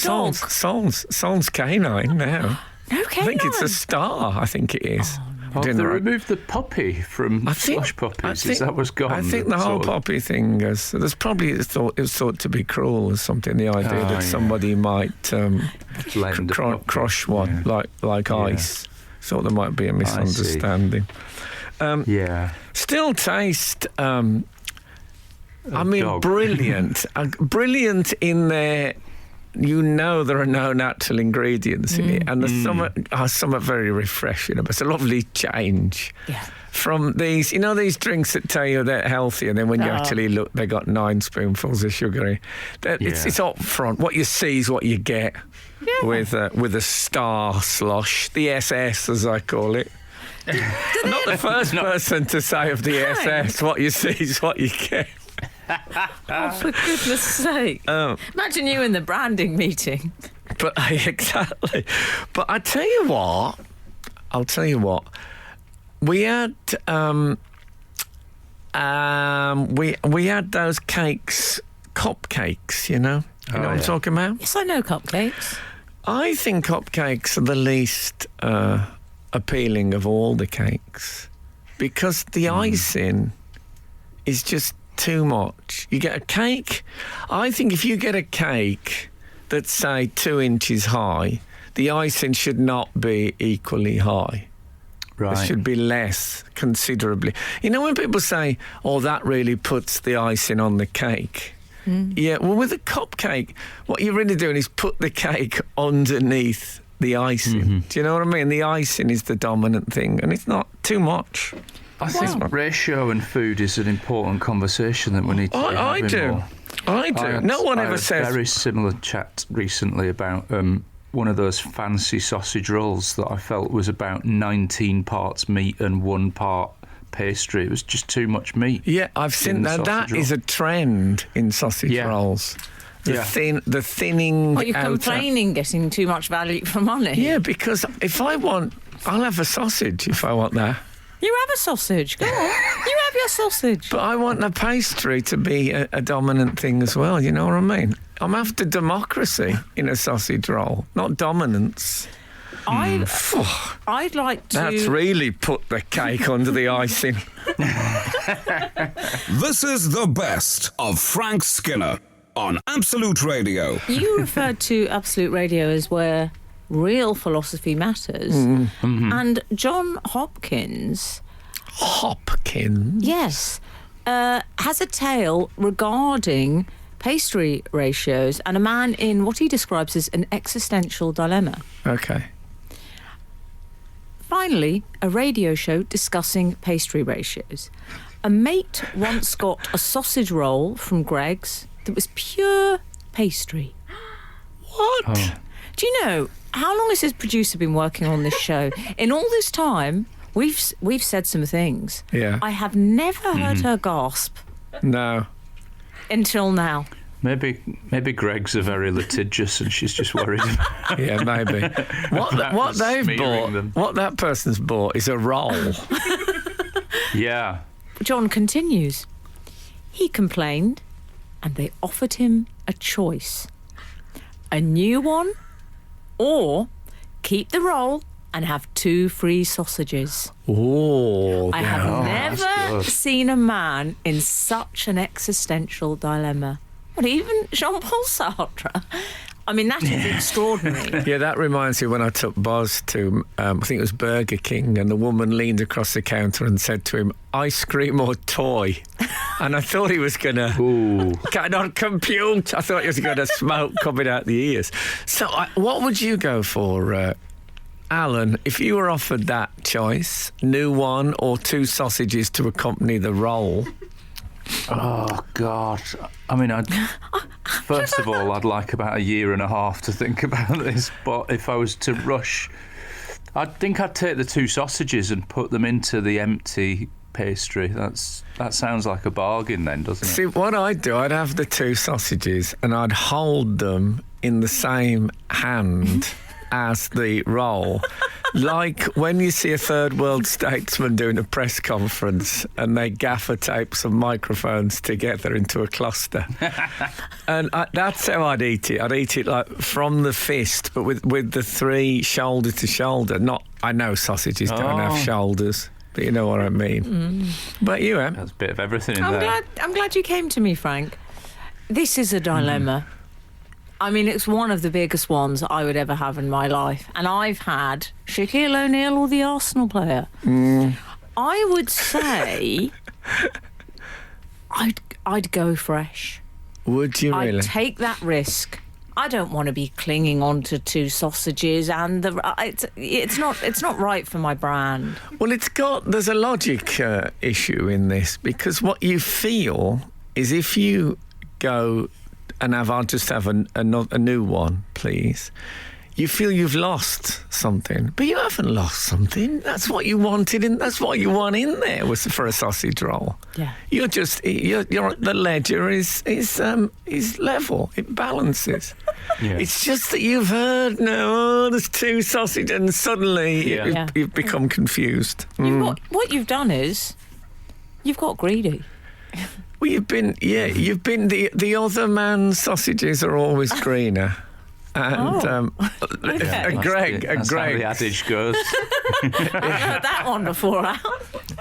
Speaker 2: dog.
Speaker 3: Sounds canine now.
Speaker 2: No,
Speaker 3: I think it's a star. I think it is.
Speaker 6: Have they removed the poppy from slush poppies? Is that what's gone?
Speaker 3: I think the whole poppy thing there's probably it was thought to be cruel or something. The idea that somebody might crush one like ice. Thought there might be a misunderstanding. Still taste. Brilliant. Brilliant in their. There are no natural ingredients in it, and there's some very refreshing. But it's a lovely change from these, these drinks that tell you they're healthy, and then when you actually look, they got 9 spoonfuls of sugar in. It's up front. What you see is what you get with a Star Slush, the SS as I call it. I'm not the first person to say of the SS, what you see is what you get.
Speaker 2: Oh, for goodness sake. Imagine you in the branding meeting.
Speaker 3: But exactly. But I'll tell you what. We had we had those cakes, cupcakes, you know what I'm talking about?
Speaker 2: Yes, I know cupcakes.
Speaker 3: I think cupcakes are the least appealing of all the cakes, because the icing is just too much. You get a cake. I think if you get a cake that's, say, 2 inches high, the icing should not be equally high. Right. It should be less, considerably. When people say, that really puts the icing on the cake. Yeah, well, with a cupcake, what you're really doing is put the cake underneath the icing. Do you know what I mean? The icing is the dominant thing, and it's not too much.
Speaker 6: I think ratio and food is an important conversation that we need to be having more.
Speaker 3: I do. No one ever says.
Speaker 6: A very similar chat recently about one of those fancy sausage rolls that I felt was about 19 parts meat and 1 part pastry. It was just too much meat.
Speaker 3: Yeah, I've seen that. That is a trend in sausage rolls. The thinning.
Speaker 2: What, you're complaining getting too much value for money?
Speaker 3: Yeah, because if I want, I'll have a sausage if I want that.
Speaker 2: You have a sausage. Go on. You have your sausage.
Speaker 3: But I want the pastry to be a dominant thing as well, you know what I mean? I'm after democracy in a sausage roll, not dominance.
Speaker 2: I'd like to...
Speaker 3: That's really put the cake under the icing.
Speaker 1: This is the best of Frank Skinner on Absolute Radio.
Speaker 2: You referred to Absolute Radio as where real philosophy matters. Mm-hmm. And John Hopkins...
Speaker 3: Hopkins?
Speaker 2: Yes. Has a tale regarding pastry ratios and a man in what he describes as an existential dilemma.
Speaker 3: Okay.
Speaker 2: Finally, a radio show discussing pastry ratios. A mate once got a sausage roll from Greg's that was pure pastry.
Speaker 3: What?
Speaker 6: Oh.
Speaker 2: Do you know, how long has his producer been working on this show? In all this time, we've said some things.
Speaker 3: Yeah.
Speaker 2: I have never heard her gasp.
Speaker 3: No.
Speaker 2: Until now.
Speaker 6: Maybe Greg's are very litigious and she's just worried about
Speaker 3: Yeah, maybe. What they've bought,
Speaker 6: them.
Speaker 3: what that person's bought is a roll.
Speaker 6: Yeah.
Speaker 2: John continues. He complained and they offered him a choice. A new one or keep the roll and have 2 free sausages.
Speaker 3: Oh,
Speaker 2: I have never seen a man in such an existential dilemma. What, even Jean-Paul Sartre? I mean, that is extraordinary.
Speaker 3: Yeah, that reminds me when I took Boz to, I think it was Burger King, and the woman leaned across the counter and said to him, ice cream or toy? And I thought he was going to, cannot compute. I thought he was going to smoke coming out the ears. So what would you go for, Alan, if you were offered that choice, new one or 2 sausages to accompany the roll?
Speaker 6: Oh, God. I mean, first of all, I'd like about 1.5 years to think about this. But if I was to rush, I think I'd take the 2 sausages and put them into the empty pastry. That sounds like a bargain then, doesn't it?
Speaker 3: See, what I'd do, I'd have the 2 sausages and I'd hold them in the same hand as the roll. Like when you see a third world statesman doing a press conference and they gaffer tape some microphones together into a cluster. And that's how I'd eat it. I'd eat it like from the fist, but with the 3 shoulder to shoulder. I know sausages don't have shoulders, but you know what I mean. But you, Em?
Speaker 6: There's a bit of everything in there.
Speaker 2: I'm glad you came to me, Frank. This is a dilemma. I mean, it's one of the biggest ones I would ever have in my life. And I've had Shaquille O'Neal or the Arsenal player. I would say I'd go fresh.
Speaker 3: Would you really?
Speaker 2: I'd take that risk. I don't want to be clinging on to 2 sausages and it's not right for my brand.
Speaker 3: Well, there's a logic issue in this, because what you feel is if you go and I'll just have a new one, please. You feel you've lost something, but you haven't lost something. That's what you wanted, and that's what you want in there was for a sausage roll.
Speaker 2: Yeah,
Speaker 3: you're the ledger is level. It balances. Yeah. It's just that you've heard now. There's 2 sausages, and suddenly you've become confused.
Speaker 2: What you've done is you've got greedy.
Speaker 3: Well, you've been the other man's sausages are always greener. And Greg,
Speaker 6: that's how the adage goes.
Speaker 2: I've heard that one before, Al.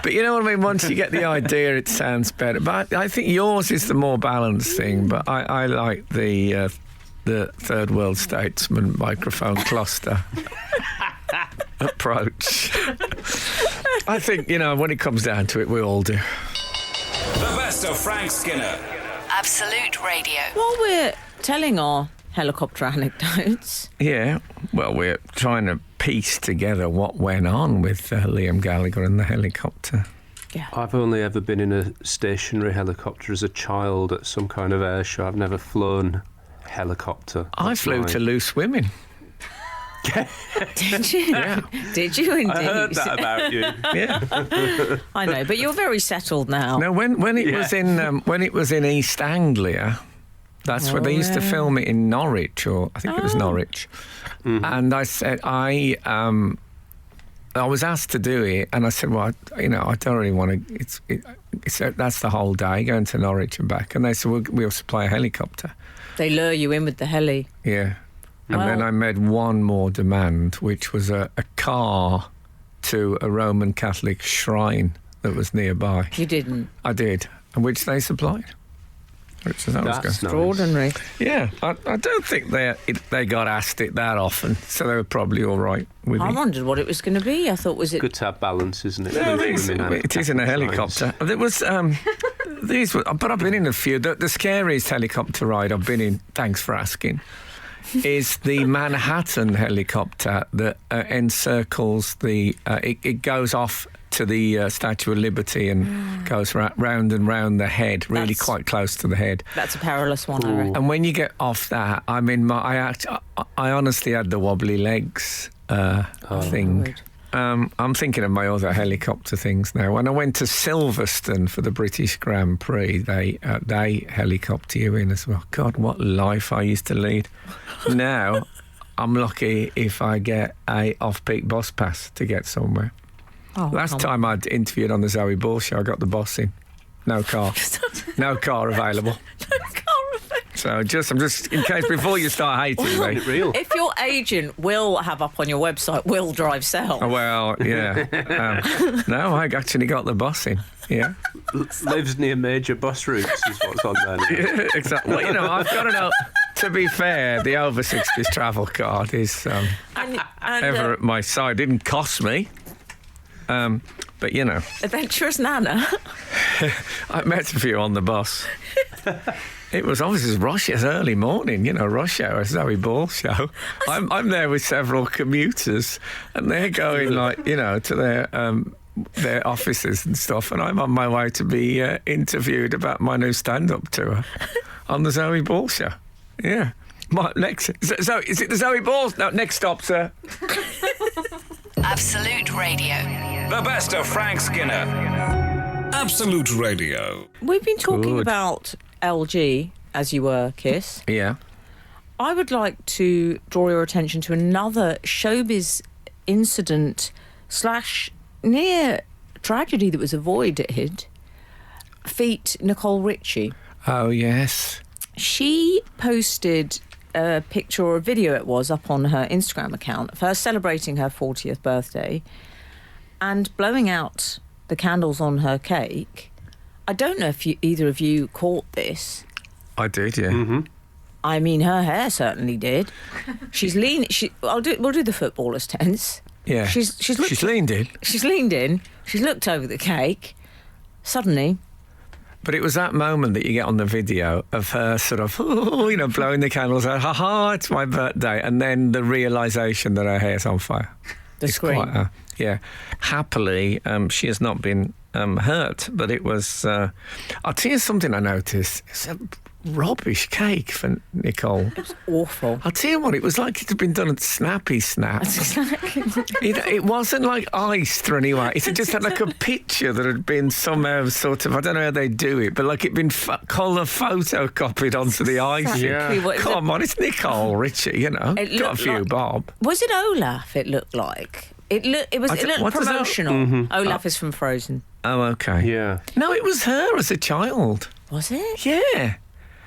Speaker 3: But you know what I mean? Once you get the idea, it sounds better. But I think yours is the more balanced thing. But I like the third world statesman microphone cluster approach. I think, when it comes down to it, we all do.
Speaker 1: The best of Frank Skinner.
Speaker 5: Absolute Radio.
Speaker 2: While we're telling our helicopter anecdotes.
Speaker 3: Yeah, well, we're trying to piece together what went on with Liam Gallagher and the helicopter.
Speaker 2: Yeah.
Speaker 7: I've only ever been in a stationary helicopter as a child at some kind of air show. I've never flown helicopter.
Speaker 3: I flew to Loose Women.
Speaker 2: Did you? Yeah. Did you indeed?
Speaker 7: I heard that about you.
Speaker 3: Yeah.
Speaker 2: I know, but you're very settled now.
Speaker 3: No, when it was in East Anglia, that's where they used to film it in Norwich, or I think it was Norwich. And I said I was asked to do it, and I said, well, I don't really want to. That's the whole day going to Norwich and back. And they said, we'll supply a helicopter.
Speaker 2: They lure you in with the heli.
Speaker 3: Yeah. And then I made one more demand, which was a car to a Roman Catholic shrine that was nearby.
Speaker 2: You didn't?
Speaker 3: I did, and which they supplied. Which that was good.
Speaker 2: Extraordinary.
Speaker 3: Yeah, I don't think they got asked it that often, so they were probably all right with
Speaker 2: I
Speaker 3: it.
Speaker 2: wondered what it was going to be. I thought, was it...
Speaker 7: Good to have balance, isn't it?
Speaker 3: No, it is in a helicopter. It was these were, but I've been in a few. The scariest helicopter ride I've been in, thanks for asking, is the Manhattan helicopter that encircles the... it goes off to the Statue of Liberty and goes round and round the head, really quite close to the head.
Speaker 2: That's a perilous one, I reckon.
Speaker 3: And when you get off that, I mean, I honestly had the wobbly legs thing. I'm thinking of my other helicopter things now. When I went to Silverstone for the British Grand Prix, they helicopter you in as well. God, what life I used to lead. Now, I'm lucky if I get a off-peak bus pass to get somewhere. Last time I'd interviewed on the Zoe Ball show, I got the boss in. No car. No car available. So I'm just in case, before you start hating me.
Speaker 7: Real.
Speaker 2: If your agent will have up on your website, will drive sell.
Speaker 3: Well, yeah. No, I actually got the boss in. Yeah.
Speaker 7: Lives near major bus routes is what's on there now.
Speaker 3: Yeah, exactly. Well, I've got to know. To be fair, the over 60s travel card is ever at my side. Didn't cost me. But
Speaker 2: Adventurous Nana.
Speaker 3: I met a few on the bus. It was obviously rush. It's early morning, rush hour, Zoe Ball show. I'm there with several commuters, and they're going to their offices and stuff, and I'm on my way to be interviewed about my new stand-up tour on the Zoe Ball show. Yeah. Next, so is it the Zoe Ball? No, next stop, sir.
Speaker 5: Absolute Radio.
Speaker 1: The best of Frank Skinner. Absolute Radio.
Speaker 2: We've been talking about LG, as you were, Kiss.
Speaker 3: Yeah.
Speaker 2: I would like to draw your attention to another showbiz incident / near tragedy that was avoided. Feat Nicole Richie.
Speaker 3: Oh, yes.
Speaker 2: She posted a picture or a video, it was, up on her Instagram account of her celebrating her 40th birthday and blowing out the candles on her cake. I don't know if either of you caught this.
Speaker 3: I did, yeah.
Speaker 7: Mm-hmm.
Speaker 2: I mean, her hair certainly did. She's leaning. We'll do the footballer's tense.
Speaker 3: Yeah. She's leaned in.
Speaker 2: She's leaned in. She's looked over the cake. Suddenly.
Speaker 3: But it was that moment that you get on the video of her sort of, blowing the candles out. Ha ha! It's my birthday, and then the realisation that her hair's on fire.
Speaker 2: The scream.
Speaker 3: Yeah. Happily, she has not been hurt, but it was. I'll tell you something I noticed. It's a rubbish cake for Nicole.
Speaker 2: It was awful.
Speaker 3: I'll tell you what, it was like it had been done at Snappy Snap. It wasn't like iced or anyway. It just had like a picture that had been somehow sort of, I don't know how they do it, but like it'd been colour photocopied onto the icing.
Speaker 2: Yeah.
Speaker 3: Come on, it's Nicole Richie, got a few bob.
Speaker 2: Was it Olaf, it looked like? It looked promotional.
Speaker 3: Mm-hmm.
Speaker 2: Olaf is from Frozen.
Speaker 3: Oh, okay.
Speaker 7: Yeah.
Speaker 3: No, it was her as a child.
Speaker 2: Was it?
Speaker 3: Yeah.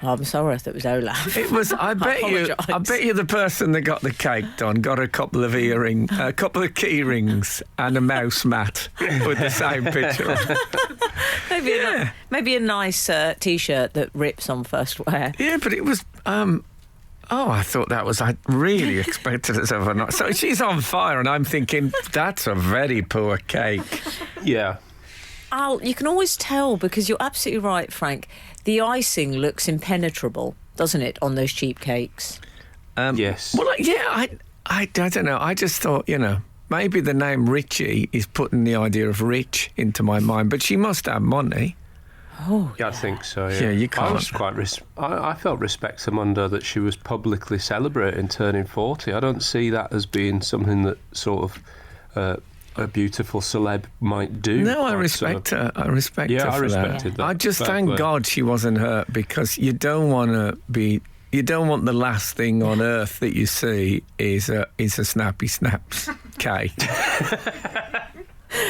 Speaker 2: Oh, I'm sorry, I thought it was Olaf.
Speaker 3: It was. I bet you the person that got the cake done got a couple of key rings, and a mouse mat with the same picture.
Speaker 2: Maybe a nice T-shirt that rips on first wear.
Speaker 3: Yeah, but it was. I thought that was. I really expected it overnight. So she's on fire, and I'm thinking that's a very poor cake.
Speaker 7: Yeah.
Speaker 2: Al, you can always tell because you're absolutely right, Frank. The icing looks impenetrable, doesn't it, on those cheap cakes?
Speaker 7: Yes.
Speaker 3: Well, I don't know. I just thought, maybe the name Richie is putting the idea of rich into my mind, but she must have money.
Speaker 2: Oh,
Speaker 7: Yeah, I think so. Yeah,
Speaker 3: Yeah, you
Speaker 7: I
Speaker 3: can't.
Speaker 7: was quite. I felt respect Amanda that she was publicly celebrating turning 40. I don't see that as being something that sort of a beautiful celeb might do.
Speaker 3: No, I
Speaker 7: Like,
Speaker 3: respect
Speaker 7: sort of-
Speaker 3: her. I respect
Speaker 7: Yeah,
Speaker 3: her
Speaker 7: I
Speaker 3: for
Speaker 7: respected that.
Speaker 3: I just
Speaker 7: Fair
Speaker 3: thank
Speaker 7: play.
Speaker 3: God she wasn't hurt, because you don't want to be. You don't want the last thing on earth that you see is a Snappy Snaps cake.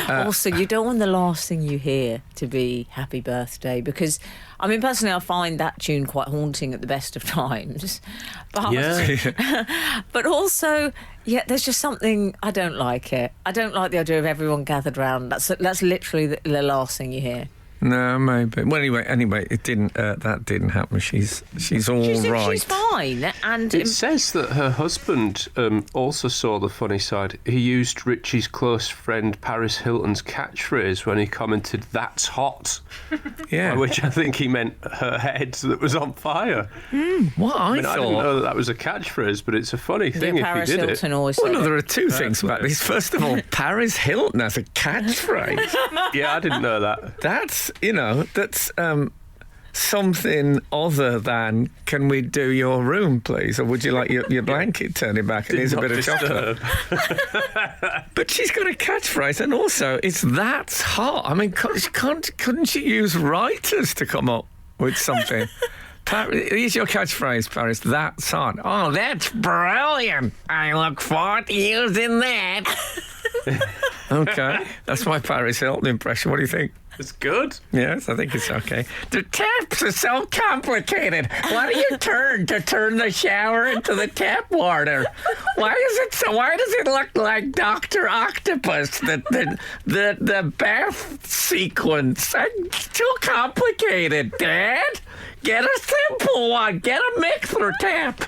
Speaker 2: Also, you don't want the last thing you hear to be happy birthday, because, I mean, personally, I find that tune quite haunting at the best of times. But,
Speaker 7: Yeah.
Speaker 2: but also, yeah, there's just something, I don't like it. I don't like the idea of everyone gathered round. That's literally the last thing you hear.
Speaker 3: No, maybe. Well, anyway, it didn't. That didn't happen. She's all right.
Speaker 2: She's fine. And
Speaker 7: It says that her husband also saw the funny side. He used Richie's close friend Paris Hilton's catchphrase when he commented, "That's hot,"
Speaker 3: Yeah.
Speaker 7: by which I think he meant her head that was on fire.
Speaker 3: What I
Speaker 7: I didn't
Speaker 3: thought.
Speaker 7: know that was a catchphrase, but it's a funny thing if
Speaker 2: Paris
Speaker 7: he did
Speaker 2: Hilton
Speaker 7: it.
Speaker 2: always
Speaker 3: Well,
Speaker 2: said
Speaker 3: no,
Speaker 2: it.
Speaker 3: there are two things about this. First of all, Paris Hilton has a catchphrase.
Speaker 7: Yeah, I didn't know that.
Speaker 3: That's something other than, can we do your room, please? Or would you like your blanket turning back? And here's a
Speaker 7: Not
Speaker 3: bit of chocolate.
Speaker 7: disturb.
Speaker 3: But she's got a catchphrase, and also it's that's hot. I mean, couldn't she use writers to come up with something? Here's your catchphrase, Paris. That's hot. Oh, that's brilliant. I look forward to using that. Okay, that's my Paris Hilton impression. What do you think?
Speaker 7: It's good.
Speaker 3: Yes, I think it's okay. The taps are so complicated. Why do you turn the shower into the tap water? Why does it look like Dr. Octopus? The bath sequence. It's too complicated, Dad. Get a simple one. Get a mixer tap.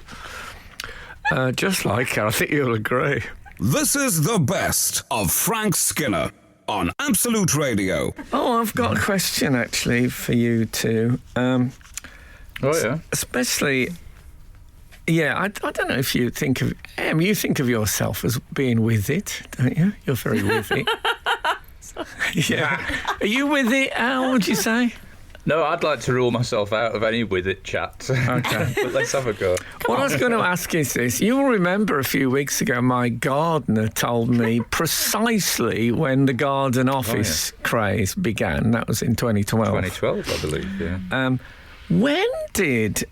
Speaker 3: Just like her. I think you'll agree.
Speaker 1: This is the best of Frank Skinner on Absolute Radio.
Speaker 3: Oh, I've got a question actually for you two.
Speaker 4: Oh, yeah.
Speaker 3: Especially, yeah, I don't know if you think of, you think of yourself as being with it, don't you? You're very with it. Yeah. Are you with it, Al, would you say?
Speaker 4: No, I'd like to rule myself out of any with it chat.
Speaker 3: Okay.
Speaker 4: But let's have a go.
Speaker 3: What I was going to ask is this. You'll remember a few weeks ago my gardener told me precisely when the garden office craze began. That was in 2012.
Speaker 4: 2012, I believe, yeah.
Speaker 3: When did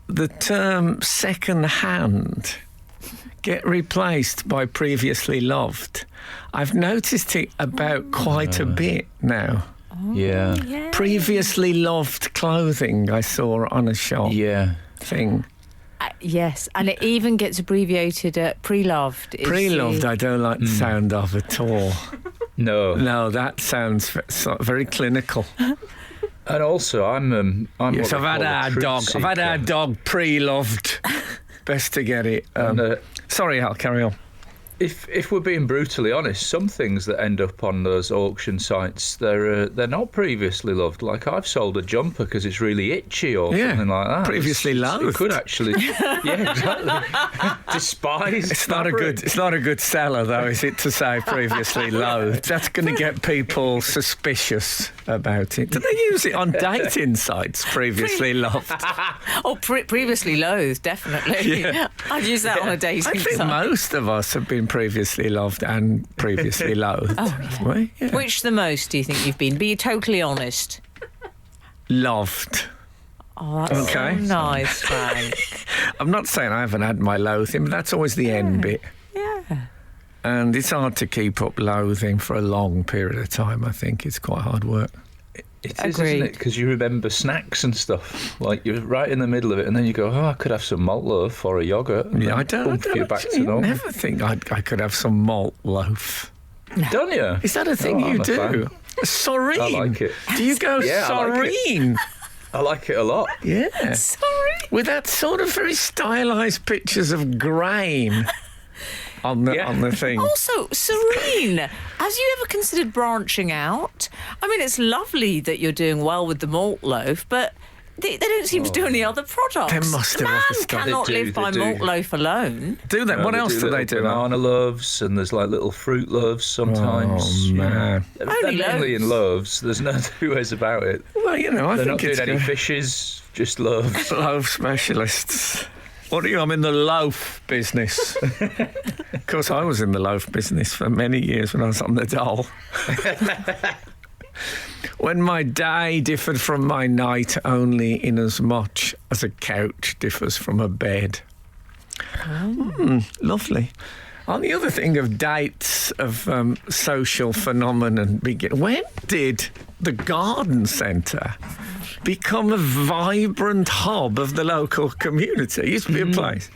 Speaker 3: the term second hand get replaced by previously loved? I've noticed it about quite a bit now.
Speaker 4: Yeah.
Speaker 2: Yeah.
Speaker 3: Previously loved clothing I saw on a shop
Speaker 4: Yeah.
Speaker 3: thing.
Speaker 2: Yes, and it even gets abbreviated at pre-loved. It's
Speaker 3: Pre-loved
Speaker 2: the-
Speaker 3: I don't like the sound of at all.
Speaker 4: No.
Speaker 3: No, that sounds very clinical.
Speaker 4: And also, I'm
Speaker 3: Yes,
Speaker 4: what
Speaker 3: I've
Speaker 4: they
Speaker 3: had
Speaker 4: call a
Speaker 3: our
Speaker 4: truth
Speaker 3: dog. I've had
Speaker 4: seeker.
Speaker 3: our dog pre-loved. Best to get it.
Speaker 4: And,
Speaker 3: Sorry, Al, carry on.
Speaker 4: If we're being brutally honest, some things that end up on those auction sites, they're not previously loved. Like I've sold a jumper because it's really itchy or something like that.
Speaker 3: Previously
Speaker 4: It
Speaker 3: loathed.
Speaker 4: could actually, yeah, exactly. Despised.
Speaker 3: It's not a good seller though, is it, to say previously loathed? That's going to get people suspicious about it. Do they use it on dating sites? Previously loved.
Speaker 2: Oh, previously loathed, definitely.
Speaker 3: Yeah.
Speaker 2: I'd use that on a dating
Speaker 3: I think
Speaker 2: site.
Speaker 3: most of us have been previously loved and previously loathed.
Speaker 2: Oh,
Speaker 3: haven't we? Yeah.
Speaker 2: Which the most do you think you've been? Be totally honest.
Speaker 3: Loved.
Speaker 2: Oh, that's
Speaker 3: Okay.
Speaker 2: so nice, Frank.
Speaker 3: I'm not saying I haven't had my loathing, but that's always the end bit.
Speaker 2: Yeah.
Speaker 3: And it's hard to keep up loathing for a long period of time, I think. It's quite hard work.
Speaker 4: It is,
Speaker 2: Agreed.
Speaker 4: isn't it? Because you remember snacks and stuff. Like you're right in the middle of it, and then you go, "Oh, I could have some malt loaf or a yogurt." And
Speaker 3: Yeah,
Speaker 4: then
Speaker 3: I don't
Speaker 4: boom, you're back to
Speaker 3: actually
Speaker 4: normal.
Speaker 3: never think I could have some malt loaf.
Speaker 4: Don't you?
Speaker 3: Is that a thing
Speaker 4: Oh,
Speaker 3: you
Speaker 4: I'm a
Speaker 3: do?
Speaker 4: fan.
Speaker 3: Sorreen.
Speaker 4: I like it.
Speaker 3: Do you go
Speaker 4: Yeah, I like it.
Speaker 3: sorreen?
Speaker 4: I like it a lot.
Speaker 3: Yeah.
Speaker 2: Sorry.
Speaker 3: With that sort of very stylised pictures of grain on the thing.
Speaker 2: Also, Serene, have you ever considered branching out? I mean, it's lovely that you're doing well with the malt loaf, but They don't seem to do any other products.
Speaker 3: They must do
Speaker 2: Man
Speaker 3: other stuff.
Speaker 2: cannot
Speaker 6: They do,
Speaker 2: live by
Speaker 6: they do.
Speaker 2: malt loaf alone.
Speaker 3: Do they? What else do they
Speaker 6: little
Speaker 3: do?
Speaker 6: Banana loaves, and there's like little fruit loaves sometimes.
Speaker 3: Oh, man.
Speaker 6: They're
Speaker 2: Only
Speaker 6: mainly in loaves. There's no two ways about it.
Speaker 3: Well, you know, I
Speaker 6: They're
Speaker 3: think
Speaker 6: not
Speaker 3: it's
Speaker 6: doing any
Speaker 3: good.
Speaker 6: fishes, just loaves.
Speaker 3: Loaf specialists. What are you? I'm in the loaf business. Of course, I was in the loaf business for many years when I was on the dole. When my day differed from my night only in as much as a couch differs from a bed. Lovely. On the other thing of dates of social phenomenon begin, when did the garden centre become a vibrant hub of the local community? It used to be a place,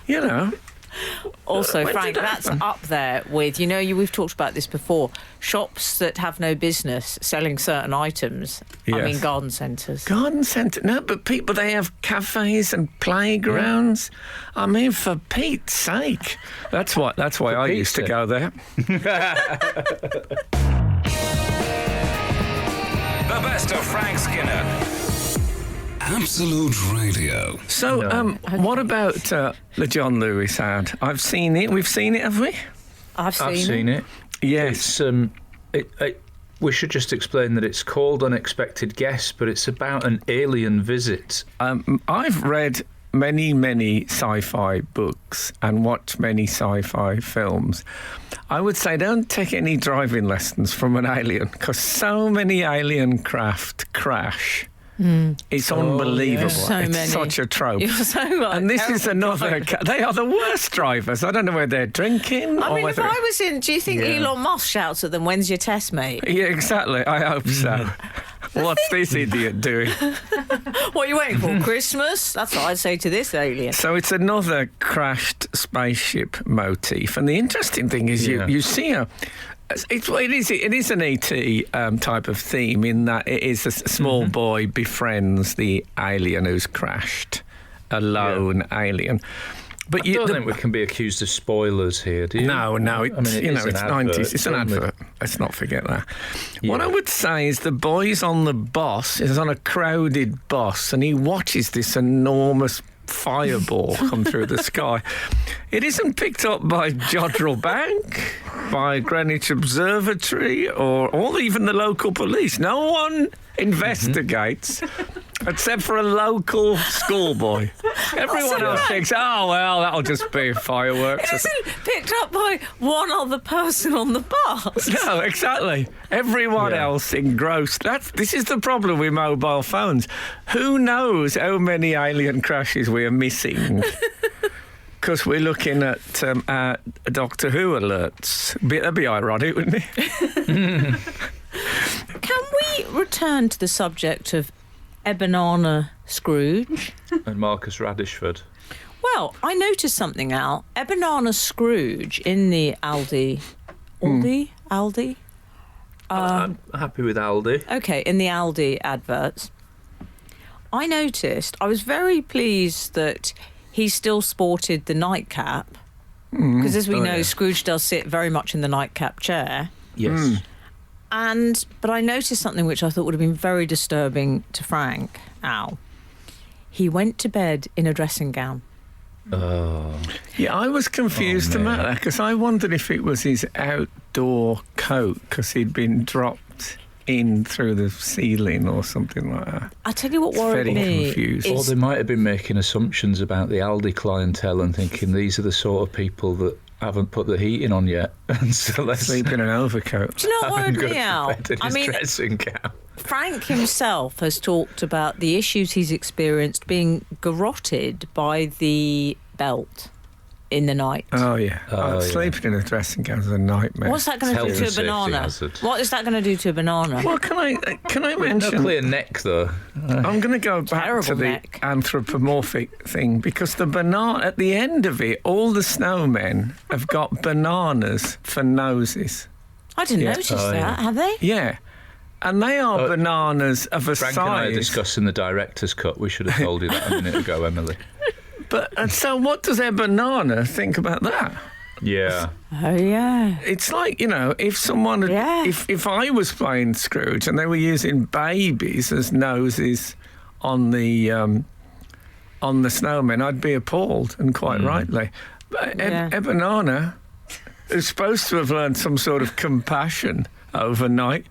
Speaker 3: you know.
Speaker 2: Also,
Speaker 3: When
Speaker 2: Frank,
Speaker 3: did that
Speaker 2: that's
Speaker 3: happen?
Speaker 2: up there with, we've talked about this before, shops that have no business selling certain items. I
Speaker 3: Yes.
Speaker 2: mean, garden centres.
Speaker 3: Garden centre, no, but people, they have cafes and playgrounds. I mean, for Pete's sake. That's why I
Speaker 6: Pete's
Speaker 3: used to
Speaker 6: sake.
Speaker 3: go there.
Speaker 1: The best of Frank Skinner. Absolute Radio.
Speaker 3: So, what about the John Lewis ad? I've seen it. We've seen it, have we?
Speaker 2: I've
Speaker 6: Seen it.
Speaker 3: Yes.
Speaker 6: It's we should just explain that it's called Unexpected Guest, but it's about an alien visit.
Speaker 3: I've read many sci-fi books and watched many sci-fi films. I would say don't take any driving lessons from an alien, because so many alien craft crash. It's unbelievable.
Speaker 2: So
Speaker 3: it's
Speaker 2: many.
Speaker 3: such a trope.
Speaker 2: You're so right.
Speaker 3: And this is
Speaker 2: Terrible
Speaker 3: another.
Speaker 2: driver.
Speaker 3: They are the worst drivers. I don't know whether they're drinking
Speaker 2: I
Speaker 3: or
Speaker 2: mean, if
Speaker 3: whether.
Speaker 2: I was in, do you think Elon Musk shouts at them, "When's your test, mate?"
Speaker 3: Yeah, exactly. I hope so. What's this idiot doing?
Speaker 2: What are you waiting for? Christmas? That's what I'd say to this alien.
Speaker 3: So it's another crashed spaceship motif, and the interesting thing is
Speaker 6: Yeah.
Speaker 3: you see it is an ET type of theme in that it is a small boy befriends the alien who's crashed, a lone alien. But
Speaker 6: I don't think we can be accused of spoilers here, do you?
Speaker 3: No, it's
Speaker 6: it is
Speaker 3: it's
Speaker 6: an
Speaker 3: 90s.
Speaker 6: advert,
Speaker 3: It's an
Speaker 6: certainly.
Speaker 3: advert. Let's not forget that. What
Speaker 6: Yeah.
Speaker 3: I would say is the boy's on the bus, is on a crowded bus, and he watches this enormous fireball come through the sky. It isn't picked up by Jodrell Bank, by Greenwich Observatory, or even the local police. No one investigates. Except for a local schoolboy. Everyone else thinks, oh, well, that'll just be fireworks.
Speaker 2: It isn't picked up by one other person on the bus.
Speaker 3: No, exactly. Everyone else engrossed. This is the problem with mobile phones. Who knows how many alien crashes we are missing? Because we're looking at Doctor Who alerts. That'd be ironic, wouldn't it?
Speaker 2: Can we return to the subject of Ebenana Scrooge?
Speaker 6: And Marcus Radishford.
Speaker 2: Well, I noticed something, Al. Ebenana Scrooge in the Aldi. Aldi?
Speaker 6: I'm happy with Aldi.
Speaker 2: Okay, in the Aldi adverts. I noticed, I was very pleased that he still sported the nightcap. Because as we know, Scrooge does sit very much in the nightcap chair.
Speaker 6: Yes.
Speaker 2: But I noticed something which I thought would have been very disturbing to Frank, Al. He went to bed in a dressing gown.
Speaker 6: Oh.
Speaker 3: Yeah, I was confused about that because I wondered if it was his outdoor coat because he'd been dropped in through the ceiling or something like that.
Speaker 2: I tell you what
Speaker 3: It's
Speaker 2: worried
Speaker 3: very
Speaker 2: me.
Speaker 3: confused.
Speaker 6: Or they might have been making assumptions about the Aldi clientele and thinking these are the sort of people that haven't put the heating on yet. And so let's
Speaker 3: Sleep in an overcoat.
Speaker 2: Do you know what
Speaker 6: have him
Speaker 2: worried
Speaker 6: go
Speaker 2: me, Al?
Speaker 6: to bed in
Speaker 2: I
Speaker 6: his
Speaker 2: mean,
Speaker 6: dressing gown.
Speaker 2: Frank himself has talked about the issues he's experienced being garroted by the belt in the night.
Speaker 3: Oh, yeah.
Speaker 6: Oh, yeah.
Speaker 3: Sleeping in a dressing gown is a nightmare.
Speaker 2: What's that going to
Speaker 6: Health
Speaker 2: do to a
Speaker 6: and safety
Speaker 2: banana?
Speaker 6: hazard.
Speaker 2: What is that going to do to a banana?
Speaker 3: Well, can I
Speaker 6: No
Speaker 3: mention...
Speaker 6: clear neck, though.
Speaker 3: I'm going to go back
Speaker 2: Terrible
Speaker 3: to the
Speaker 2: neck.
Speaker 3: anthropomorphic thing because the banana, at the end of it, all the snowmen have got bananas for noses.
Speaker 2: I didn't
Speaker 3: Yeah.
Speaker 2: notice
Speaker 6: Oh,
Speaker 2: that,
Speaker 6: yeah.
Speaker 2: have they?
Speaker 3: Yeah. And they are bananas of a
Speaker 6: Frank and I are
Speaker 3: size.
Speaker 6: discussing the director's cut. We should have told you that a minute ago, Emily.
Speaker 3: But and so what does their banana think about that?
Speaker 6: Yeah.
Speaker 2: Oh, yeah.
Speaker 3: It's like, if someone had,
Speaker 2: Yeah.
Speaker 3: if I was playing Scrooge and they were using babies as noses on the snowmen, I'd be appalled, and quite rightly. But Ebanana, who's supposed to have learned some sort of compassion overnight,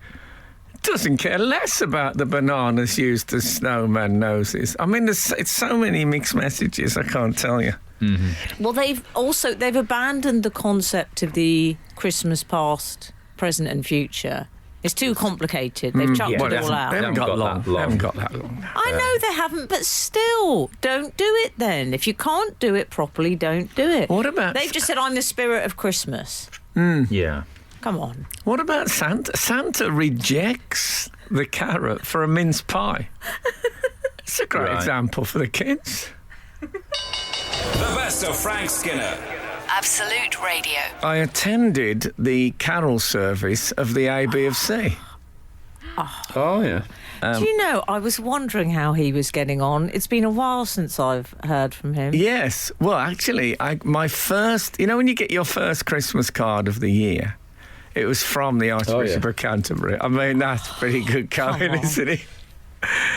Speaker 3: doesn't care less about the bananas used as snowman noses. I mean, it's so many mixed messages, I can't tell you.
Speaker 2: Mm-hmm. Well, they've abandoned the concept of the Christmas past, present and future. It's too complicated. They've chucked it all out.
Speaker 3: They haven't got that long.
Speaker 2: I know they haven't, but still, don't do it then. If you can't do it properly, don't do it.
Speaker 3: What about...
Speaker 2: They've just said, I'm the spirit of Christmas.
Speaker 6: Yeah.
Speaker 2: Come on.
Speaker 3: What about Santa? Santa rejects the carrot for a mince pie. It's a great example for the kids.
Speaker 1: The best of Frank Skinner.
Speaker 5: Absolute Radio.
Speaker 3: I attended the carol service of the ABFC.
Speaker 6: Oh, yeah.
Speaker 2: Do you know, I was wondering how he was getting on. It's been a while since I've heard from him.
Speaker 3: Yes. Well, actually, my first... You know when you get your first Christmas card of the year? It was from the Archbishop of Canterbury. I mean, that's pretty good going, isn't it?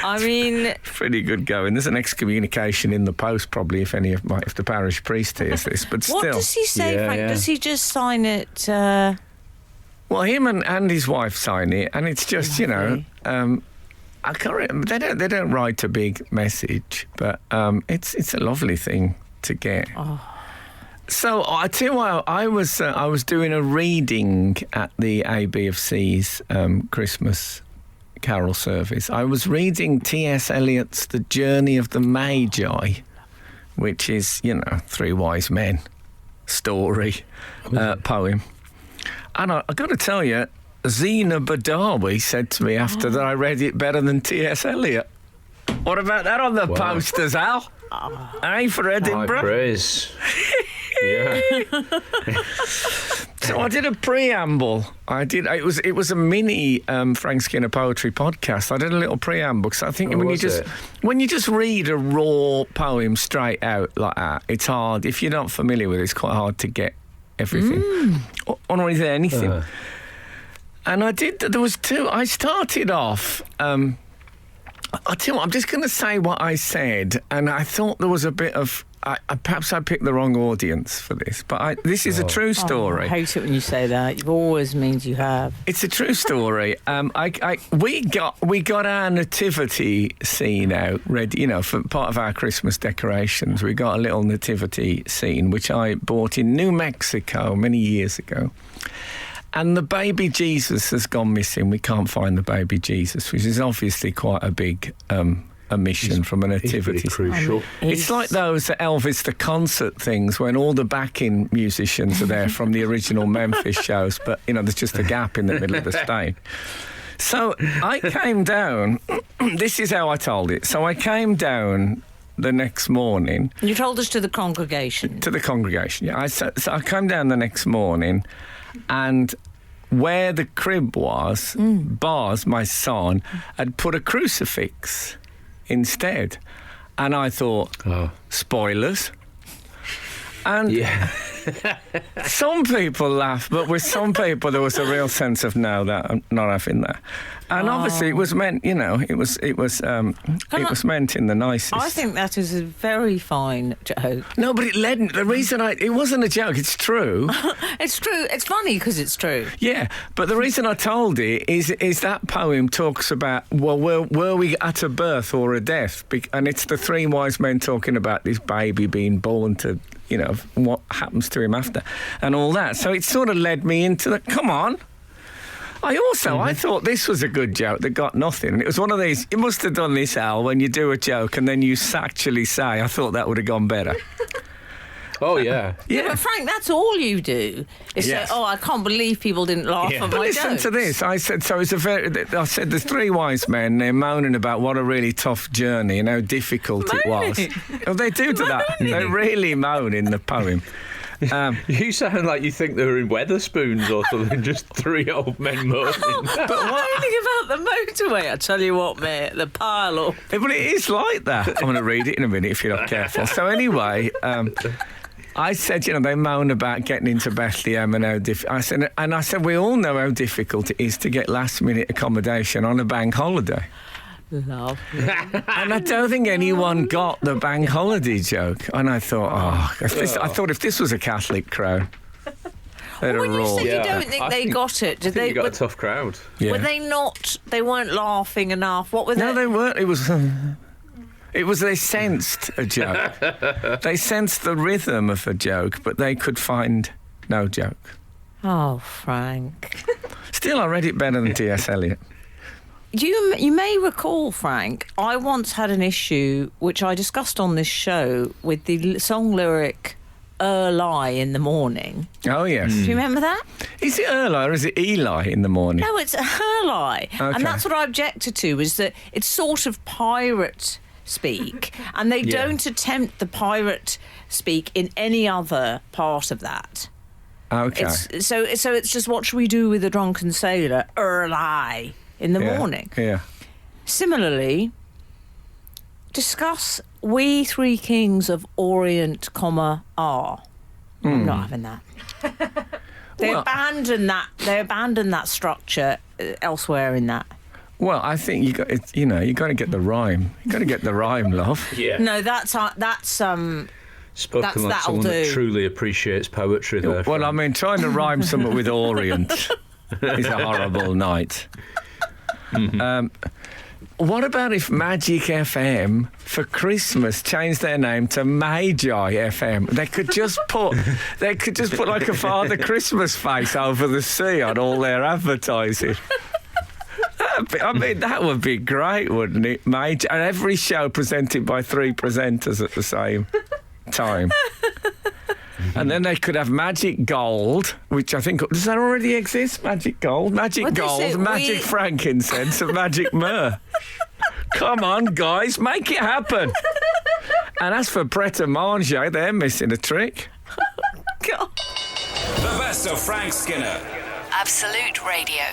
Speaker 2: I mean...
Speaker 3: Pretty good going. There's an excommunication in the post, probably, if the parish priest hears this, but still.
Speaker 2: What does he say, Frank?
Speaker 6: Yeah.
Speaker 2: Does he just sign it...
Speaker 3: Well, him and his wife sign it, and it's just, I can't remember. They don't write a big message, but it's a lovely thing to get.
Speaker 2: Oh.
Speaker 3: So I tell you what, I was doing a reading at the ABFC's Christmas carol service. I was reading T.S. Eliot's The Journey of the Magi, which is, Three Wise Men story, poem. And I got to tell you, Zena Badawi said to me after that I read it better than T.S. Eliot. What about that on the posters, Al? Hey, for Edinburgh.
Speaker 6: High praise. Yeah.
Speaker 3: So I did a preamble. It was a mini Frank Skinner poetry podcast. I did a little preamble because I think when you just read a raw poem straight out like that, it's hard. If you're not familiar with it, it's quite hard to get everything or not anything. And I did. There was two. I started off. I'll tell you what, I'm just going to say what I said, and I thought there was a bit of... perhaps I picked the wrong audience for this, but this is a true story.
Speaker 2: I hate it when you say that. It always means you have.
Speaker 3: It's a true story. We got our nativity scene out ready, for part of our Christmas decorations. We got a little nativity scene, which I bought in New Mexico many years ago. And the baby Jesus has gone missing. We can't find the baby Jesus, which is obviously quite a big omission from a nativity.
Speaker 6: It's pretty crucial.
Speaker 3: It's like those Elvis the concert things when all the backing musicians are there from the original Memphis shows, but, there's just a gap in the middle of the stage. So I came down. This is how I told it. So I came down the next morning.
Speaker 2: You told us to the congregation.
Speaker 3: To the congregation, yeah. So I came down the next morning, and where the crib was, Bars, my son, had put a crucifix instead. And I thought, spoilers. And some people laugh, but with some people there was a real sense of, no, that I'm not having that. And obviously it was meant, it was meant in the nicest.
Speaker 2: I think that is a very fine joke.
Speaker 3: No, but it led. The reason it wasn't a joke. It's true.
Speaker 2: It's true. It's funny because it's true.
Speaker 3: Yeah, but the reason I told it is that poem talks about, were we at a birth or a death? And it's the three wise men talking about this baby being born to, what happens to him after and all that. So it sort of led me into the, come on. I thought this was a good joke that got nothing. And it was one of these, you must have done this, Al, when you do a joke and then you actually say, I thought that would have gone better.
Speaker 6: Oh, yeah.
Speaker 2: Yeah, but Frank, that's all you do. Is say, I can't believe people didn't laugh at my
Speaker 3: But listen
Speaker 2: jokes.
Speaker 3: to this. I said, there's three wise men, they're moaning about what a really tough journey and how difficult it was. Oh, they do that. They really moan in the poem.
Speaker 6: You sound like you think they were in Weatherspoons or something, just three old men moaning.
Speaker 2: But moaning about the motorway, I tell you what, mate, the pile up.
Speaker 3: But it is like that. I'm going to read it in a minute if you're not careful. So anyway, I said, they moan about getting into Bethlehem and how I said, we all know how difficult it is to get last-minute accommodation on a bank holiday.
Speaker 2: Love.
Speaker 3: And I don't think anyone got the bank holiday joke. And I thought, I thought if this was a Catholic crowd, they'd have
Speaker 2: When you
Speaker 3: roared.
Speaker 2: said you don't think they got it, did they?
Speaker 7: You got a tough crowd.
Speaker 3: Yeah.
Speaker 2: Were they not? They weren't laughing enough. What were they?
Speaker 3: No, they weren't. It was they sensed a joke. They sensed the rhythm of a joke, but they could find no joke.
Speaker 2: Oh, Frank.
Speaker 3: Still, I read it better than T.S. Eliot.
Speaker 2: You may recall, Frank, I once had an issue which I discussed on this show with the song lyric "Early in the morning."
Speaker 3: Oh, yes.
Speaker 2: Do you remember that?
Speaker 3: Is it Early or is it Eli in the morning?
Speaker 2: No, it's Early.
Speaker 3: Okay.
Speaker 2: And that's what I objected to, is that it's sort of pirate speak, and they don't attempt the pirate speak in any other part of that.
Speaker 3: Okay.
Speaker 2: So it's just, what should we do with a drunken sailor early in the morning?
Speaker 3: Yeah.
Speaker 2: Similarly, discuss we three kings of Orient, are. I'm not having that. They abandon that. They abandon that structure elsewhere in that.
Speaker 3: Well, I think you got to get the rhyme. You got to get the rhyme, love.
Speaker 7: Yeah.
Speaker 2: No, that's
Speaker 7: Spoken
Speaker 2: that's
Speaker 7: like
Speaker 2: that'll
Speaker 7: someone that
Speaker 2: do.
Speaker 7: truly appreciates poetry there.
Speaker 3: Well, I
Speaker 7: Frank.
Speaker 3: mean, trying to rhyme something with Orient is a horrible night. What about if Magic FM for Christmas changed their name to Magi FM? They could just put like a Father Christmas face over the sea on all their advertising. That would be great, wouldn't it? And every show presented by 3 presenters at the same time. And then they could have Magic Gold, which I think... Does that already exist, Magic Gold? Magic Gold, Magic Frankincense and Magic Myrrh. Come on, guys, make it happen. And as for Pret a Manger, they're missing a trick.
Speaker 2: God.
Speaker 1: The best of Frank Skinner.
Speaker 5: Absolute Radio.